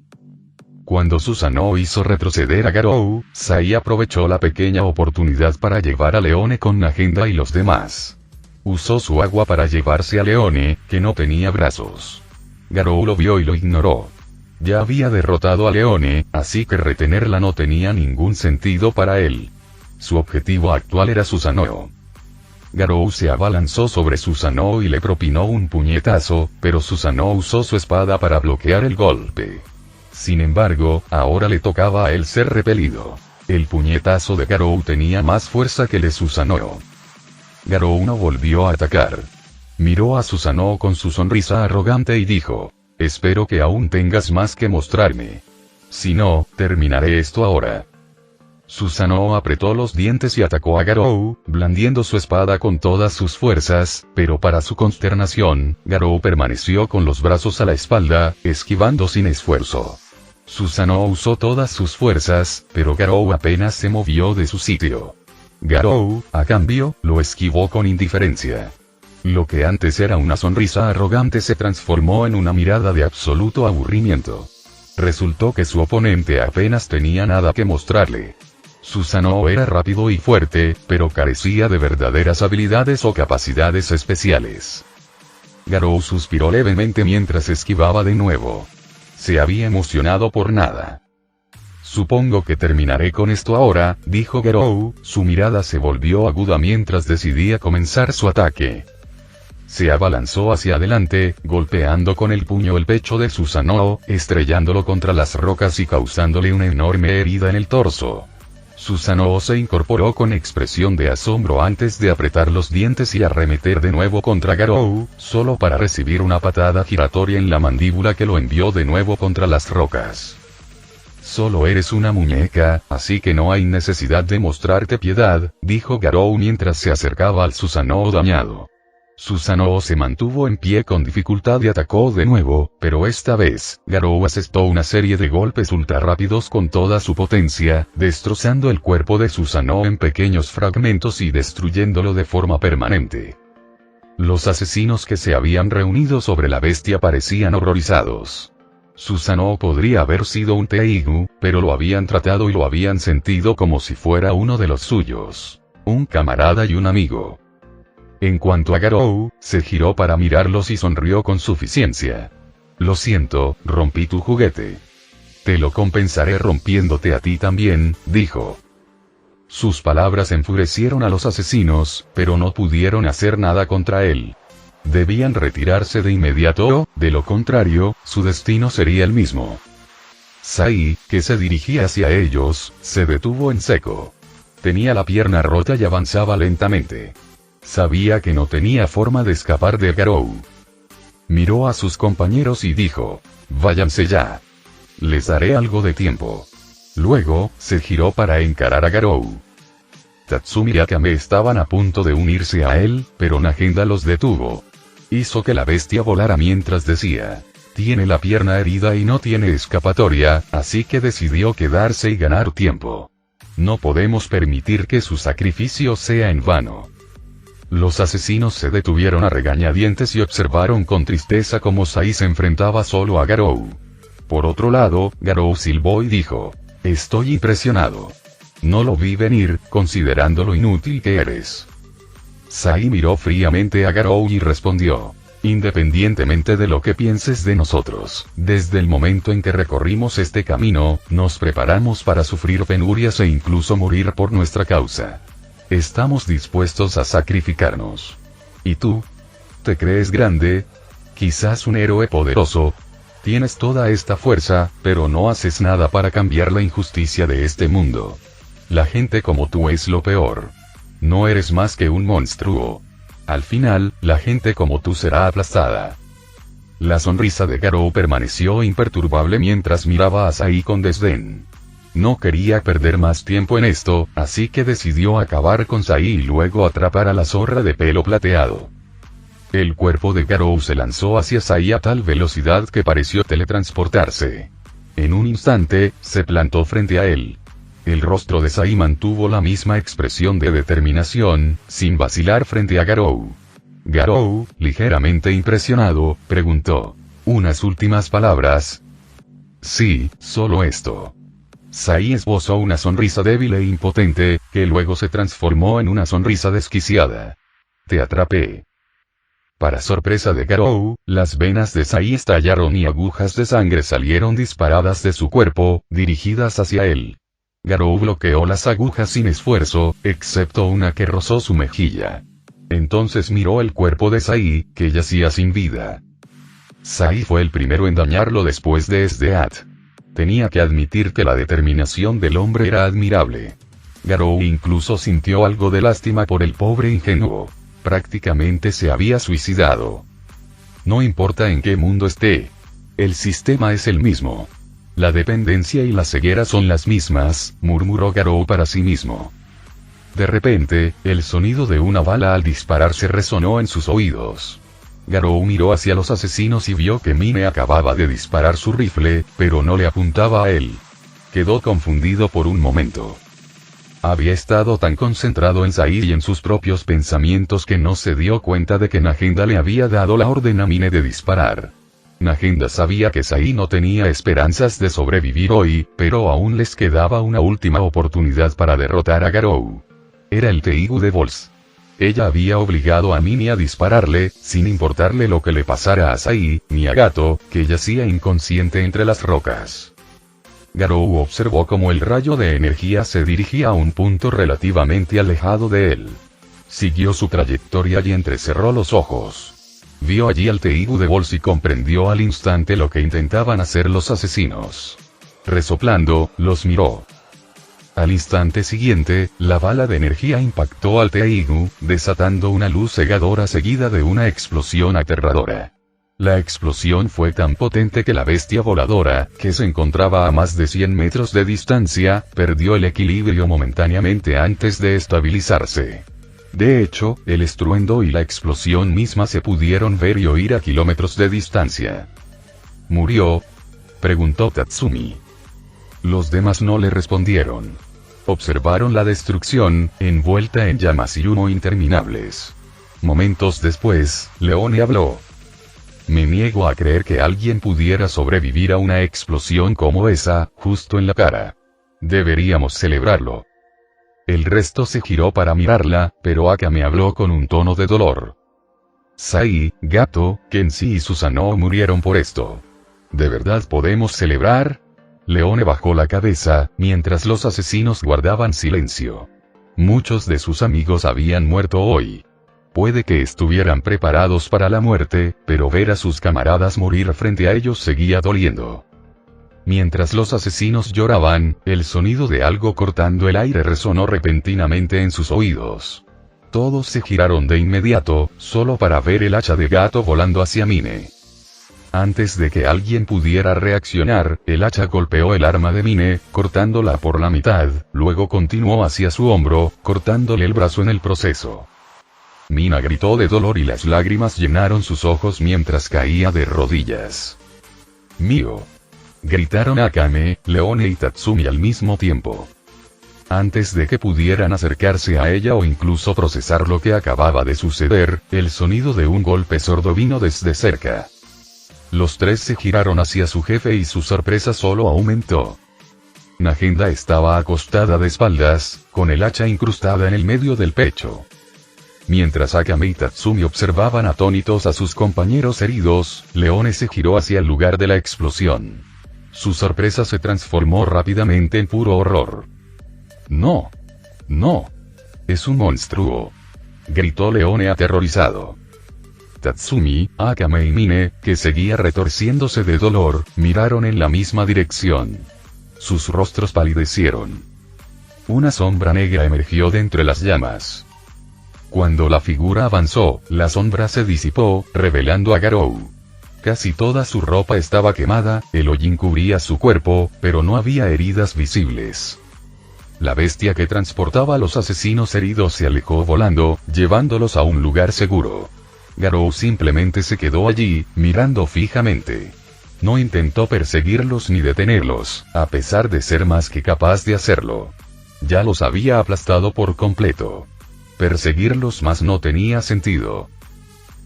Cuando Susanoo hizo retroceder a Garou, Sai aprovechó la pequeña oportunidad para llevar a Leone con Nagenda y los demás. Usó su agua para llevarse a Leone, que no tenía brazos. Garou lo vio y lo ignoró. Ya había derrotado a Leone, así que retenerla no tenía ningún sentido para él. Su objetivo actual era Susanoo. Garou se abalanzó sobre Susanoo y le propinó un puñetazo, pero Susanoo usó su espada para bloquear el golpe. Sin embargo, ahora le tocaba a él ser repelido. El puñetazo de Garou tenía más fuerza que el de Susanoo. Garou no volvió a atacar. Miró a Susanoo con su sonrisa arrogante y dijo: espero que aún tengas más que mostrarme. Si no, terminaré esto ahora. Susanoo apretó los dientes y atacó a Garou, blandiendo su espada con todas sus fuerzas, pero para su consternación, Garou permaneció con los brazos a la espalda, esquivando sin esfuerzo. Susanoo usó todas sus fuerzas, pero Garou apenas se movió de su sitio. Garou, a cambio, lo esquivó con indiferencia. Lo que antes era una sonrisa arrogante se transformó en una mirada de absoluto aburrimiento. Resultó que su oponente apenas tenía nada que mostrarle. Susanoo era rápido y fuerte, pero carecía de verdaderas habilidades o capacidades especiales. Garou suspiró levemente mientras esquivaba de nuevo. Se había emocionado por nada. Supongo que terminaré con esto ahora, dijo Garou, su mirada se volvió aguda mientras decidía comenzar su ataque. se abalanzó hacia adelante, golpeando con el puño el pecho de Susanoo, estrellándolo contra las rocas y causándole una enorme herida en el torso. Susanoo se incorporó con expresión de asombro antes de apretar los dientes y arremeter de nuevo contra Garou, solo para recibir una patada giratoria en la mandíbula que lo envió de nuevo contra las rocas. Solo eres una muñeca, así que no hay necesidad de mostrarte piedad, dijo Garou mientras se acercaba al Susanoo dañado. Susanoo se mantuvo en pie con dificultad y atacó de nuevo, pero esta vez, Garou asestó una serie de golpes ultra rápidos con toda su potencia, destrozando el cuerpo de Susanoo en pequeños fragmentos y destruyéndolo de forma permanente. Los asesinos que se habían reunido sobre la bestia parecían horrorizados. Susanoo podría haber sido un Teigu, pero lo habían tratado y lo habían sentido como si fuera uno de los suyos. Un camarada y un amigo. En cuanto a Garou, se giró para mirarlos y sonrió con suficiencia. Lo siento, rompí tu juguete. Te lo compensaré rompiéndote a ti también, dijo. Sus palabras enfurecieron a los asesinos, pero no pudieron hacer nada contra él. Debían retirarse de inmediato, de lo contrario, su destino sería el mismo. Sai, que se dirigía hacia ellos, se detuvo en seco. Tenía la pierna rota y avanzaba lentamente. Sabía que no tenía forma de escapar de Garou. Miró a sus compañeros y dijo, váyanse ya. Les daré algo de tiempo. Luego, se giró para encarar a Garou. Tatsumi y Akame estaban a punto de unirse a él, pero Nagenda los detuvo. Hizo que la bestia volara mientras decía, tiene la pierna herida y no tiene escapatoria, así que decidió quedarse y ganar tiempo. No podemos permitir que su sacrificio sea en vano. Los asesinos se detuvieron a regañadientes y observaron con tristeza cómo Sai se enfrentaba solo a Garou. Por otro lado, Garou silbó y dijo, estoy impresionado. No lo vi venir, considerando lo inútil que eres. Sai miró fríamente a Garou y respondió, independientemente de lo que pienses de nosotros, desde el momento en que recorrimos este camino, nos preparamos para sufrir penurias e incluso morir por nuestra causa. Estamos dispuestos a sacrificarnos. ¿Y tú? ¿Te crees grande? Quizás un héroe poderoso. Tienes toda esta fuerza, pero no haces nada para cambiar la injusticia de este mundo. La gente como tú es lo peor. No eres más que un monstruo. Al final, la gente como tú será aplastada. La sonrisa de Garou permaneció imperturbable mientras miraba a Sai con desdén. No quería perder más tiempo en esto, así que decidió acabar con Sai y luego atrapar a la zorra de pelo plateado. El cuerpo de Garou se lanzó hacia Sai a tal velocidad que pareció teletransportarse. En un instante, se plantó frente a él. El rostro de Sai mantuvo la misma expresión de determinación, sin vacilar frente a Garou. Garou, ligeramente impresionado, preguntó, ¿unas últimas palabras? Sí, solo esto. Sai esbozó una sonrisa débil e impotente, que luego se transformó en una sonrisa desquiciada. Te atrapé. Para sorpresa de Garou, las venas de Sai estallaron y agujas de sangre salieron disparadas de su cuerpo, dirigidas hacia él. Garou bloqueó las agujas sin esfuerzo, excepto una que rozó su mejilla. Entonces miró el cuerpo de Sai, que yacía sin vida. Sai fue el primero en dañarlo después de Esdeat. Tenía que admitir que la determinación del hombre era admirable. Garou incluso sintió algo de lástima por el pobre ingenuo. Prácticamente se había suicidado. No importa en qué mundo esté. El sistema es el mismo. La dependencia y la ceguera son las mismas, murmuró Garou para sí mismo. De repente, el sonido de una bala al dispararse resonó en sus oídos. Garou miró hacia los asesinos y vio que Mine acababa de disparar su rifle, pero no le apuntaba a él. Quedó confundido por un momento. Había estado tan concentrado en Sai y en sus propios pensamientos que no se dio cuenta de que Nagenda le había dado la orden a Mine de disparar. Nagenda sabía que Sai no tenía esperanzas de sobrevivir hoy, pero aún les quedaba una última oportunidad para derrotar a Garou. Era el Teigu de Bols. Ella había obligado a Mine a dispararle, sin importarle lo que le pasara a Sai, ni a Gato, que yacía inconsciente entre las rocas. Garou observó cómo el rayo de energía se dirigía a un punto relativamente alejado de él. Siguió su trayectoria y entrecerró los ojos. vio allí al Teigu de Bols y comprendió al instante lo que intentaban hacer los asesinos. Resoplando, los miró. Al instante siguiente, la bala de energía impactó al Teigu, desatando una luz cegadora seguida de una explosión aterradora. La explosión fue tan potente que la bestia voladora, que se encontraba a más de 100 metros de distancia, perdió el equilibrio momentáneamente antes de estabilizarse. De hecho, el estruendo y la explosión misma se pudieron ver y oír a kilómetros de distancia. ¿Murió?, preguntó Tatsumi. Los demás no le respondieron. Observaron la destrucción, envuelta en llamas y humo interminables. Momentos después, Leone habló. Me niego a creer que alguien pudiera sobrevivir a una explosión como esa, justo en la cara. Deberíamos celebrarlo. El resto se giró para mirarla, pero Akame habló con un tono de dolor. Sai, Gato, Kenshi y Susanoo murieron por esto. ¿De verdad podemos celebrar? Leone bajó la cabeza, mientras los asesinos guardaban silencio. Muchos de sus amigos habían muerto hoy. Puede que estuvieran preparados para la muerte, pero ver a sus camaradas morir frente a ellos seguía doliendo. Mientras los asesinos lloraban, el sonido de algo cortando el aire resonó repentinamente en sus oídos. Todos se giraron de inmediato, solo para ver el hacha de Gato volando hacia Mine. Antes de que alguien pudiera reaccionar, el hacha golpeó el arma de Mine, cortándola por la mitad, luego continuó hacia su hombro, cortándole el brazo en el proceso. Mina gritó de dolor y las lágrimas llenaron sus ojos mientras caía de rodillas. ¡Mío! Gritaron Akame, Leone y Tatsumi al mismo tiempo. Antes de que pudieran acercarse a ella o incluso procesar lo que acababa de suceder, el sonido de un golpe sordo vino desde cerca. Los tres se giraron hacia su jefe y su sorpresa solo aumentó. Nagenda estaba acostada de espaldas, con el hacha incrustada en el medio del pecho. Mientras Akame y Tatsumi observaban atónitos a sus compañeros heridos, Leone se giró hacia el lugar de la explosión. Su sorpresa se transformó rápidamente en puro horror. ¡No! ¡No! ¡Es un monstruo!, gritó Leone aterrorizado. Tatsumi, Akame y Mine, que seguía retorciéndose de dolor, miraron en la misma dirección. Sus rostros palidecieron. Una sombra negra emergió de entre las llamas. Cuando la figura avanzó, la sombra se disipó, revelando a Garou. Casi toda su ropa estaba quemada, el hollín cubría su cuerpo, pero no había heridas visibles. La bestia que transportaba a los asesinos heridos se alejó volando, llevándolos a un lugar seguro. Garou simplemente se quedó allí, mirando fijamente. No intentó perseguirlos ni detenerlos, a pesar de ser más que capaz de hacerlo. Ya los había aplastado por completo. Perseguirlos más no tenía sentido.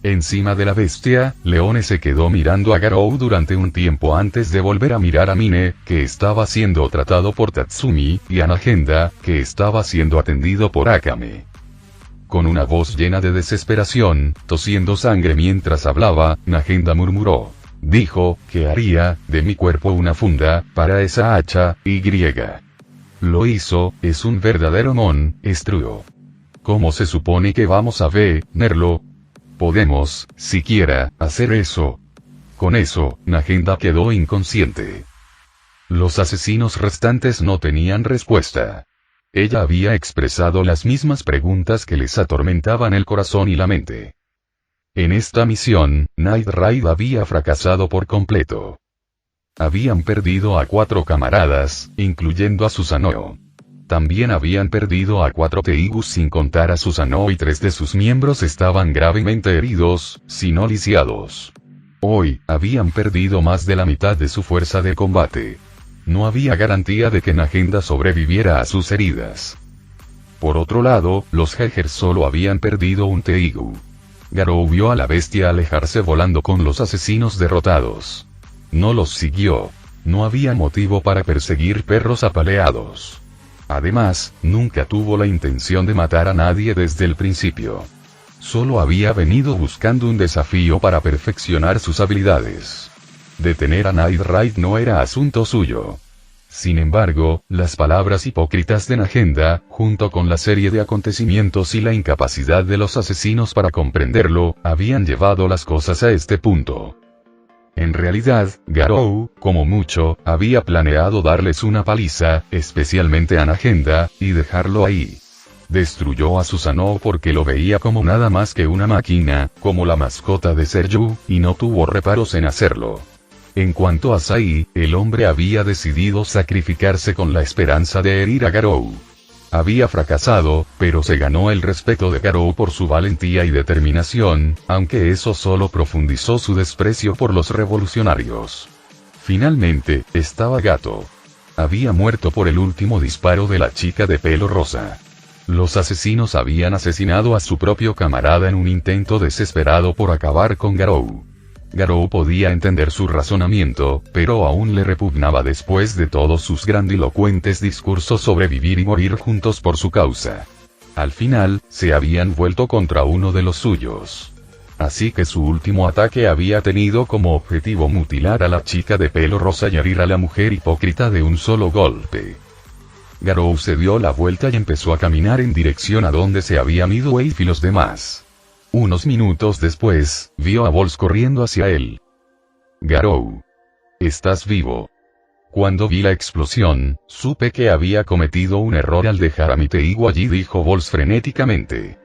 Encima de la bestia, Leone se quedó mirando a Garou durante un tiempo antes de volver a mirar a Mine, que estaba siendo tratado por Tatsumi, y a Nagenda, que estaba siendo atendido por Akame. Con una voz llena de desesperación, tosiendo sangre mientras hablaba, Nagenda murmuró. Dijo, que haría, de mi cuerpo una funda, para esa hacha, y griega. Lo hizo, es un verdadero monstruo. ¿Cómo se supone que vamos a verlo? ¿Podemos, siquiera, hacer eso? Con eso, Nagenda quedó inconsciente. Los asesinos restantes no tenían respuesta. Ella había expresado las mismas preguntas que les atormentaban el corazón y la mente. En esta misión, Night Raid había fracasado por completo. Habían perdido a 4 camaradas, incluyendo a Susanoo. También habían perdido a 4 Teigus sin contar a Susanoo y 3 de sus miembros estaban gravemente heridos, si no lisiados. Hoy, habían perdido más de la mitad de su fuerza de combate. No había garantía de que Nagenda sobreviviera a sus heridas. Por otro lado, los Heger solo habían perdido un Teigu. Garou vio a la bestia alejarse volando con los asesinos derrotados. No los siguió. No había motivo para perseguir perros apaleados. Además, nunca tuvo la intención de matar a nadie desde el principio. Solo había venido buscando un desafío para perfeccionar sus habilidades. Detener a Night Raid no era asunto suyo. Sin embargo, las palabras hipócritas de Nagenda, junto con la serie de acontecimientos y la incapacidad de los asesinos para comprenderlo, habían llevado las cosas a este punto. En realidad, Garou, como mucho, había planeado darles una paliza, especialmente a Nagenda, y dejarlo ahí. Destruyó a Susanoo porque lo veía como nada más que una máquina, como la mascota de Seryu, y no tuvo reparos en hacerlo. En cuanto a Sai, el hombre había decidido sacrificarse con la esperanza de herir a Garou. Había fracasado, pero se ganó el respeto de Garou por su valentía y determinación, aunque eso solo profundizó su desprecio por los revolucionarios. Finalmente, estaba Gato. Había muerto por el último disparo de la chica de pelo rosa. Los asesinos habían asesinado a su propio camarada en un intento desesperado por acabar con Garou. Garou podía entender su razonamiento, pero aún le repugnaba después de todos sus grandilocuentes discursos sobre vivir y morir juntos por su causa. Al final, se habían vuelto contra uno de los suyos. Así que su último ataque había tenido como objetivo mutilar a la chica de pelo rosa y herir a la mujer hipócrita de un solo golpe. Garou se dio la vuelta y empezó a caminar en dirección a donde se habían ido Wave y los demás. Unos minutos después, vio a Bols corriendo hacia él. Garou. ¿Estás vivo? Cuando vi la explosión, supe que había cometido un error al dejar a mi Teigo allí, dijo Bols frenéticamente.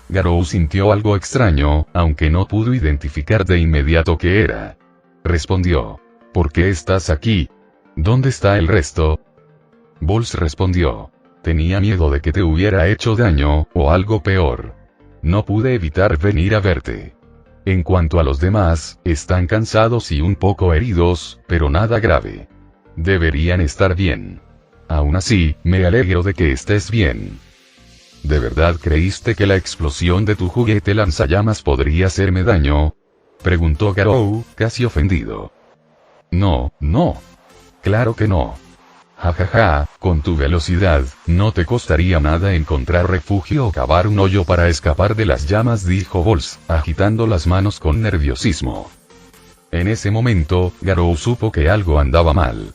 Garou sintió algo extraño, aunque no pudo identificar de inmediato qué era. Respondió. ¿Por qué estás aquí? ¿Dónde está el resto? Bols respondió. Tenía miedo de que te hubiera hecho daño, o algo peor. No pude evitar venir a verte. En cuanto a los demás, están cansados y un poco heridos, pero nada grave. Deberían estar bien. Aún así, me alegro de que estés bien. ¿De verdad creíste que la explosión de tu juguete lanzallamas podría hacerme daño? Preguntó Garou, casi ofendido. No, no. Claro que no. Jajaja, con tu velocidad, no te costaría nada encontrar refugio o cavar un hoyo para escapar de las llamas, dijo Bols, agitando las manos con nerviosismo. En ese momento, Garou supo que algo andaba mal.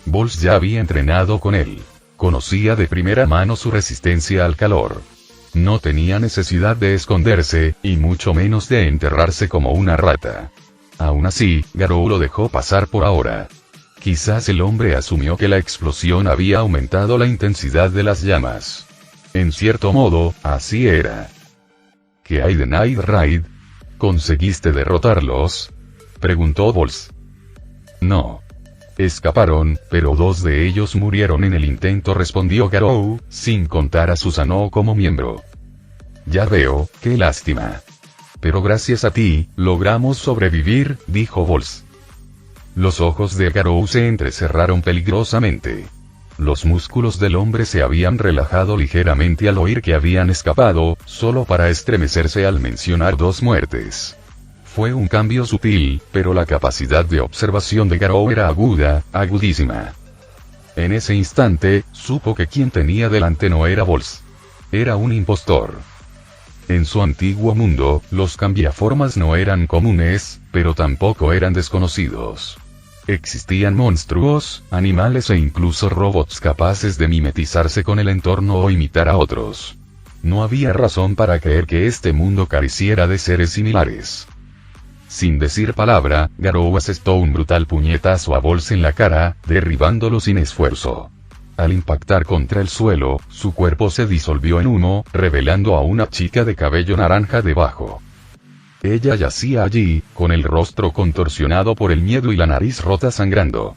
Bols ya había entrenado con él. Conocía de primera mano su resistencia al calor. No tenía necesidad de esconderse, y mucho menos de enterrarse como una rata. Aún así, Garou lo dejó pasar por ahora. Quizás el hombre asumió que la explosión había aumentado la intensidad de las llamas. En cierto modo, así era. ¿Qué hay de Night Raid? ¿Conseguiste derrotarlos? Preguntó Bols. No. Escaparon, pero 2 de ellos murieron en el intento, respondió Garou, sin contar a Susanoo como miembro. Ya veo, qué lástima. Pero gracias a ti, logramos sobrevivir, dijo Bols. Los ojos de Garou se entrecerraron peligrosamente. Los músculos del hombre se habían relajado ligeramente al oír que habían escapado, solo para estremecerse al mencionar 2 muertes. Fue un cambio sutil, pero la capacidad de observación de Garou era aguda, agudísima. En ese instante, supo que quien tenía delante no era Bols. Era un impostor. En su antiguo mundo, los cambiaformas no eran comunes, pero tampoco eran desconocidos. Existían monstruos, animales e incluso robots capaces de mimetizarse con el entorno o imitar a otros. No había razón para creer que este mundo careciera de seres similares. Sin decir palabra, Garou asestó un brutal puñetazo a Bols en la cara, derribándolo sin esfuerzo. Al impactar contra el suelo, su cuerpo se disolvió en humo, revelando a una chica de cabello naranja debajo. Ella yacía allí, con el rostro contorsionado por el miedo y la nariz rota sangrando.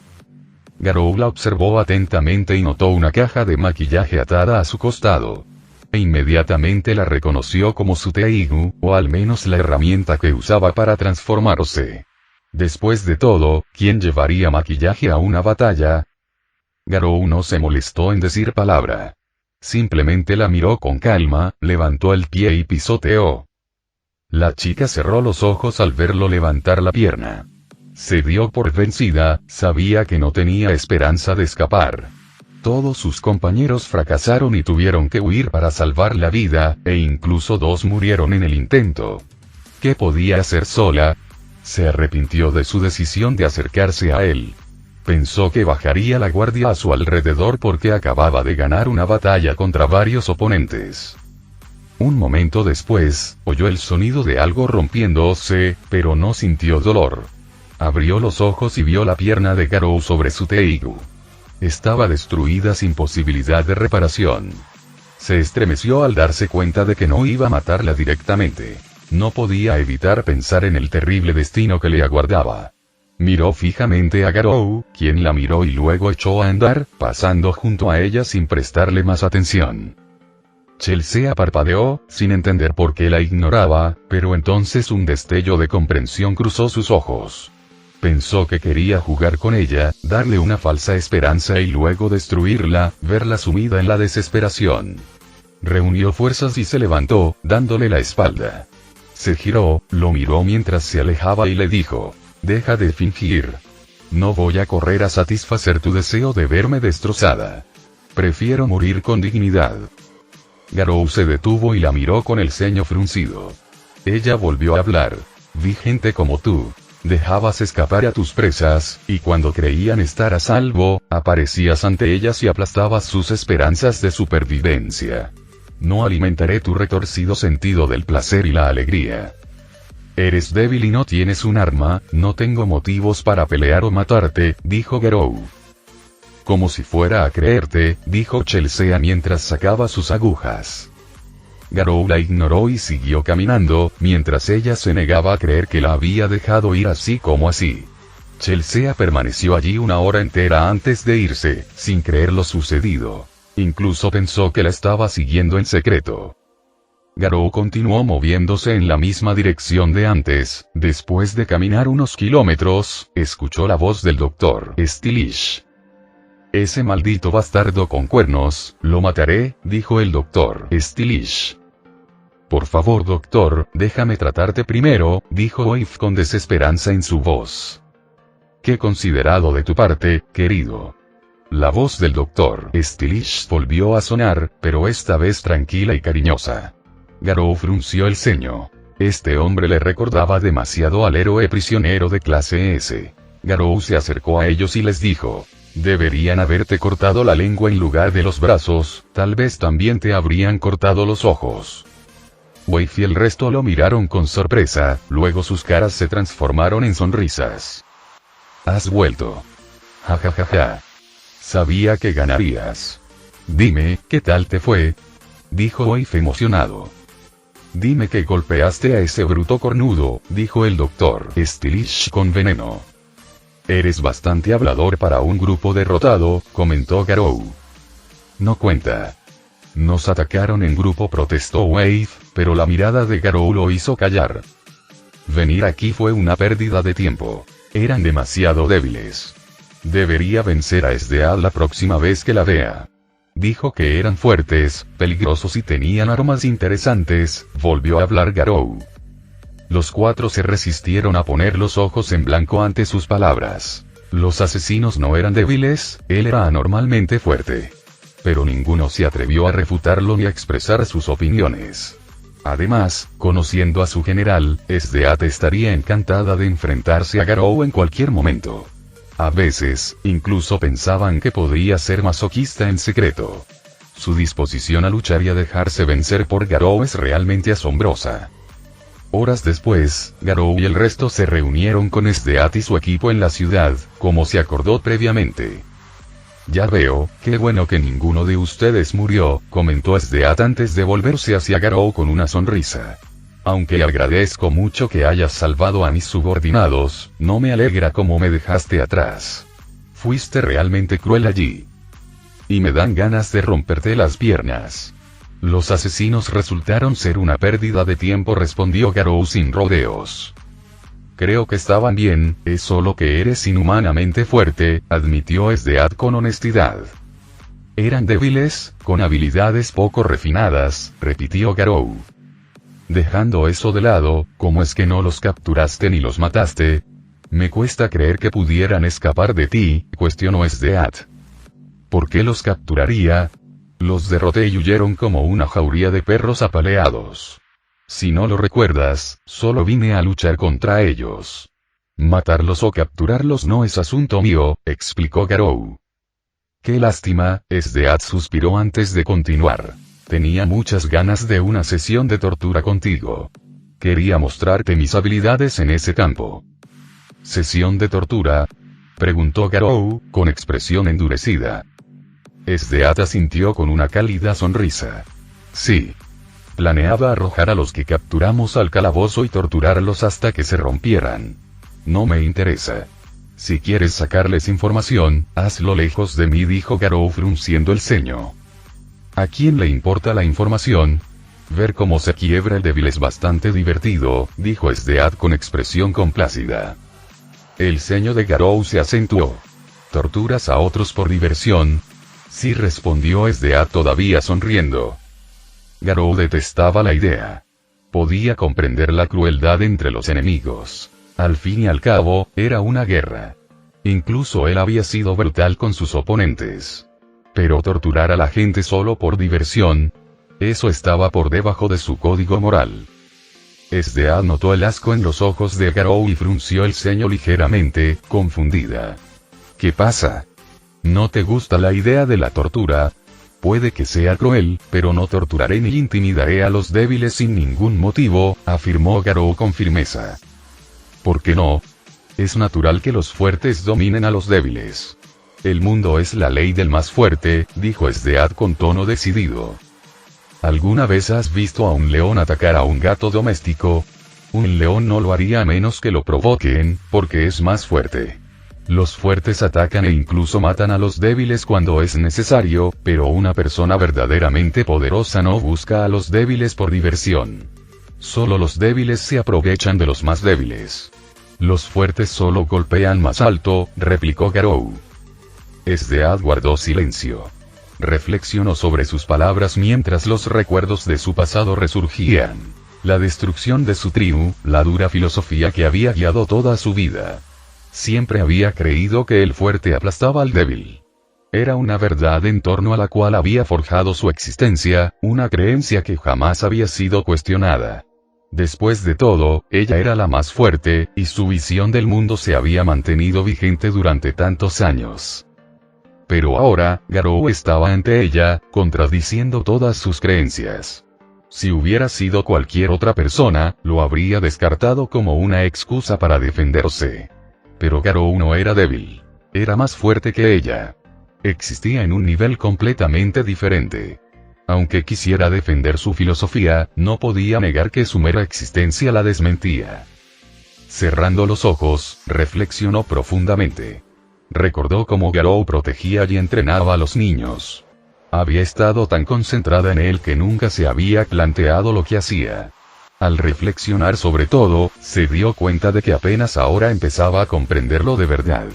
Garou la observó atentamente y notó una caja de maquillaje atada a su costado. E inmediatamente la reconoció como su Teigu, o al menos la herramienta que usaba para transformarse. Después de todo, ¿quién llevaría maquillaje a una batalla? Garou no se molestó en decir palabra. Simplemente la miró con calma, levantó el pie y pisoteó. La chica cerró los ojos al verlo levantar la pierna. Se dio por vencida, sabía que no tenía esperanza de escapar. Todos sus compañeros fracasaron y tuvieron que huir para salvar la vida, e incluso 2 murieron en el intento. ¿Qué podía hacer sola? Se arrepintió de su decisión de acercarse a él. Pensó que bajaría la guardia a su alrededor porque acababa de ganar una batalla contra varios oponentes. Un momento después, oyó el sonido de algo rompiéndose, pero no sintió dolor. Abrió los ojos y vio la pierna de Garou sobre su teigu. Estaba destruida sin posibilidad de reparación. Se estremeció al darse cuenta de que no iba a matarla directamente. No podía evitar pensar en el terrible destino que le aguardaba. Miró fijamente a Garou, quien la miró y luego echó a andar, pasando junto a ella sin prestarle más atención. Chelsea parpadeó, sin entender por qué la ignoraba, pero entonces un destello de comprensión cruzó sus ojos. Pensó que quería jugar con ella, darle una falsa esperanza y luego destruirla, verla sumida en la desesperación. Reunió fuerzas y se levantó, dándole la espalda. Se giró, lo miró mientras se alejaba y le dijo: «Deja de fingir. No voy a correr a satisfacer tu deseo de verme destrozada. Prefiero morir con dignidad». Garou se detuvo y la miró con el ceño fruncido. Ella volvió a hablar. «Vi gente como tú. Dejabas escapar a tus presas, y cuando creían estar a salvo, aparecías ante ellas y aplastabas sus esperanzas de supervivencia. No alimentaré tu retorcido sentido del placer y la alegría. Eres débil y no tienes un arma, no tengo motivos para pelear o matarte», dijo Garou. «Como si fuera a creerte», dijo Chelsea mientras sacaba sus agujas. Garou la ignoró y siguió caminando, mientras ella se negaba a creer que la había dejado ir así como así. Chelsea permaneció allí una hora entera antes de irse, sin creer lo sucedido. Incluso pensó que la estaba siguiendo en secreto. Garou continuó moviéndose en la misma dirección de antes. Después de caminar unos kilómetros, escuchó la voz del doctor Stilish. «Ese maldito bastardo con cuernos, lo mataré», dijo el doctor Stilish. «Por favor doctor, déjame tratarte primero», dijo Wave con desesperanza en su voz. «Qué considerado de tu parte, querido». La voz del doctor Stilish volvió a sonar, pero esta vez tranquila y cariñosa. Garou frunció el ceño. Este hombre le recordaba demasiado al héroe prisionero de clase S. Garou se acercó a ellos y les dijo: «Deberían haberte cortado la lengua en lugar de los brazos, tal vez también te habrían cortado los ojos». Wave y el resto lo miraron con sorpresa, luego sus caras se transformaron en sonrisas. «Has vuelto. Ja ja ja ja. Sabía que ganarías. Dime, ¿qué tal te fue?», dijo Wave emocionado. «Dime que golpeaste a ese bruto cornudo», dijo el doctor Stilish con veneno. «Eres bastante hablador para un grupo derrotado», comentó Garou. «No cuenta. Nos atacaron en grupo», protestó Wave, pero la mirada de Garou lo hizo callar. «Venir aquí fue una pérdida de tiempo. Eran demasiado débiles. Debería vencer a Esdead la próxima vez que la vea». Dijo que eran fuertes, peligrosos y tenían armas interesantes, volvió a hablar Garou. Los cuatro se resistieron a poner los ojos en blanco ante sus palabras. Los asesinos no eran débiles, él era anormalmente fuerte. Pero ninguno se atrevió a refutarlo ni a expresar sus opiniones. Además, conociendo a su general, Esdead estaría encantada de enfrentarse a Garou en cualquier momento. A veces, incluso pensaban que podría ser masoquista en secreto. Su disposición a luchar y a dejarse vencer por Garou es realmente asombrosa. Horas después, Garou y el resto se reunieron con Esdead y su equipo en la ciudad, como se acordó previamente. «Ya veo, qué bueno que ninguno de ustedes murió», comentó Esdead antes de volverse hacia Garou con una sonrisa. «Aunque agradezco mucho que hayas salvado a mis subordinados, no me alegra cómo me dejaste atrás. Fuiste realmente cruel allí. Y me dan ganas de romperte las piernas». «Los asesinos resultaron ser una pérdida de tiempo», respondió Garou sin rodeos. «Creo que estaban bien, es solo que eres inhumanamente fuerte», admitió Esdead con honestidad. «Eran débiles, con habilidades poco refinadas», repitió Garou. «Dejando eso de lado, ¿cómo es que no los capturaste ni los mataste? Me cuesta creer que pudieran escapar de ti», cuestionó Esdead. «¿Por qué los capturaría? Los derroté y huyeron como una jauría de perros apaleados. Si no lo recuerdas, solo vine a luchar contra ellos». Matarlos o capturarlos no es asunto mío, explicó Garou. Qué lástima, Esdeath suspiró antes de continuar. Tenía muchas ganas de una sesión de tortura contigo. Quería mostrarte mis habilidades en ese campo. ¿Sesión de tortura?, preguntó Garou, con expresión endurecida. Esdeath asintió con una cálida sonrisa. Sí. Planeaba arrojar a los que capturamos al calabozo y torturarlos hasta que se rompieran. No me interesa. Si quieres sacarles información, hazlo lejos de mí, dijo Garou frunciendo el ceño. ¿A quién le importa la información? Ver cómo se quiebra el débil es bastante divertido, dijo Esdeath con expresión complácida. El ceño de Garou se acentuó. ¿Torturas a otros por diversión? Sí, respondió Esdeath todavía sonriendo. Garou detestaba la idea. Podía comprender la crueldad entre los enemigos. Al fin y al cabo, era una guerra. Incluso él había sido brutal con sus oponentes. Pero torturar a la gente solo por diversión, eso estaba por debajo de su código moral. Esdeath notó el asco en los ojos de Garou y frunció el ceño ligeramente, confundida. ¿Qué pasa? ¿No te gusta la idea de la tortura? Puede que sea cruel, pero no torturaré ni intimidaré a los débiles sin ningún motivo, afirmó Garou con firmeza. ¿Por qué no? Es natural que los fuertes dominen a los débiles. El mundo es la ley del más fuerte, dijo Esdeath con tono decidido. ¿Alguna vez has visto a un león atacar a un gato doméstico? Un león no lo haría a menos que lo provoquen, porque es más fuerte. Los fuertes atacan e incluso matan a los débiles cuando es necesario, pero una persona verdaderamente poderosa no busca a los débiles por diversión. Solo los débiles se aprovechan de los más débiles. Los fuertes solo golpean más alto, replicó Garou. Esdeath guardó silencio. Reflexionó sobre sus palabras mientras los recuerdos de su pasado resurgían. La destrucción de su tribu, la dura filosofía que había guiado toda su vida. Siempre había creído que el fuerte aplastaba al débil. Era una verdad en torno a la cual había forjado su existencia, una creencia que jamás había sido cuestionada. Después de todo, ella era la más fuerte, y su visión del mundo se había mantenido vigente durante tantos años. Pero ahora, Garou estaba ante ella, contradiciendo todas sus creencias. Si hubiera sido cualquier otra persona, lo habría descartado como una excusa para defenderse. Pero Garou no era débil. Era más fuerte que ella. Existía en un nivel completamente diferente. Aunque quisiera defender su filosofía, no podía negar que su mera existencia la desmentía. Cerrando los ojos, reflexionó profundamente. Recordó cómo Garou protegía y entrenaba a los niños. Había estado tan concentrada en él que nunca se había planteado lo que hacía. Al reflexionar sobre todo, se dio cuenta de que apenas ahora empezaba a comprenderlo de verdad.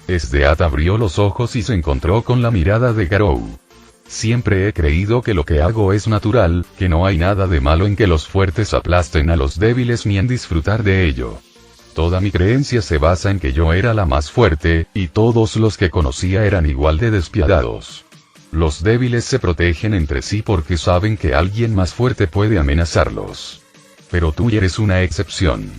Esdeath abrió los ojos y se encontró con la mirada de Garou. Siempre he creído que lo que hago es natural, que no hay nada de malo en que los fuertes aplasten a los débiles ni en disfrutar de ello. Toda mi creencia se basa en que yo era la más fuerte, y todos los que conocía eran igual de despiadados. Los débiles se protegen entre sí porque saben que alguien más fuerte puede amenazarlos. Pero tú eres una excepción.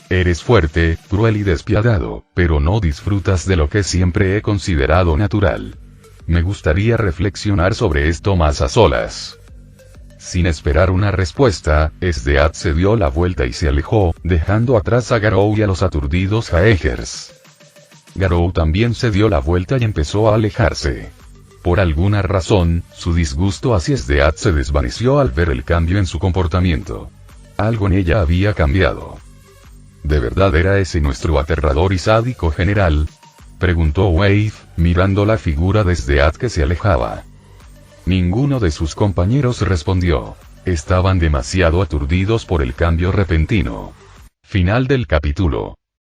Eres fuerte, cruel y despiadado, pero no disfrutas de lo que siempre he considerado natural. Me gustaría reflexionar sobre esto más a solas. Sin esperar una respuesta, Esdeath se dio la vuelta y se alejó, dejando atrás a Garou y a los aturdidos Jaegers. Garou también se dio la vuelta y empezó a alejarse. Por alguna razón, su disgusto hacia Esdeath se desvaneció al ver el cambio en su comportamiento. Algo en ella había cambiado. ¿De verdad era ese nuestro aterrador y sádico general?, preguntó Wave, mirando la figura de Esdeath que se alejaba. Ninguno de sus compañeros respondió. Estaban demasiado aturdidos por el cambio repentino. Final del capítulo.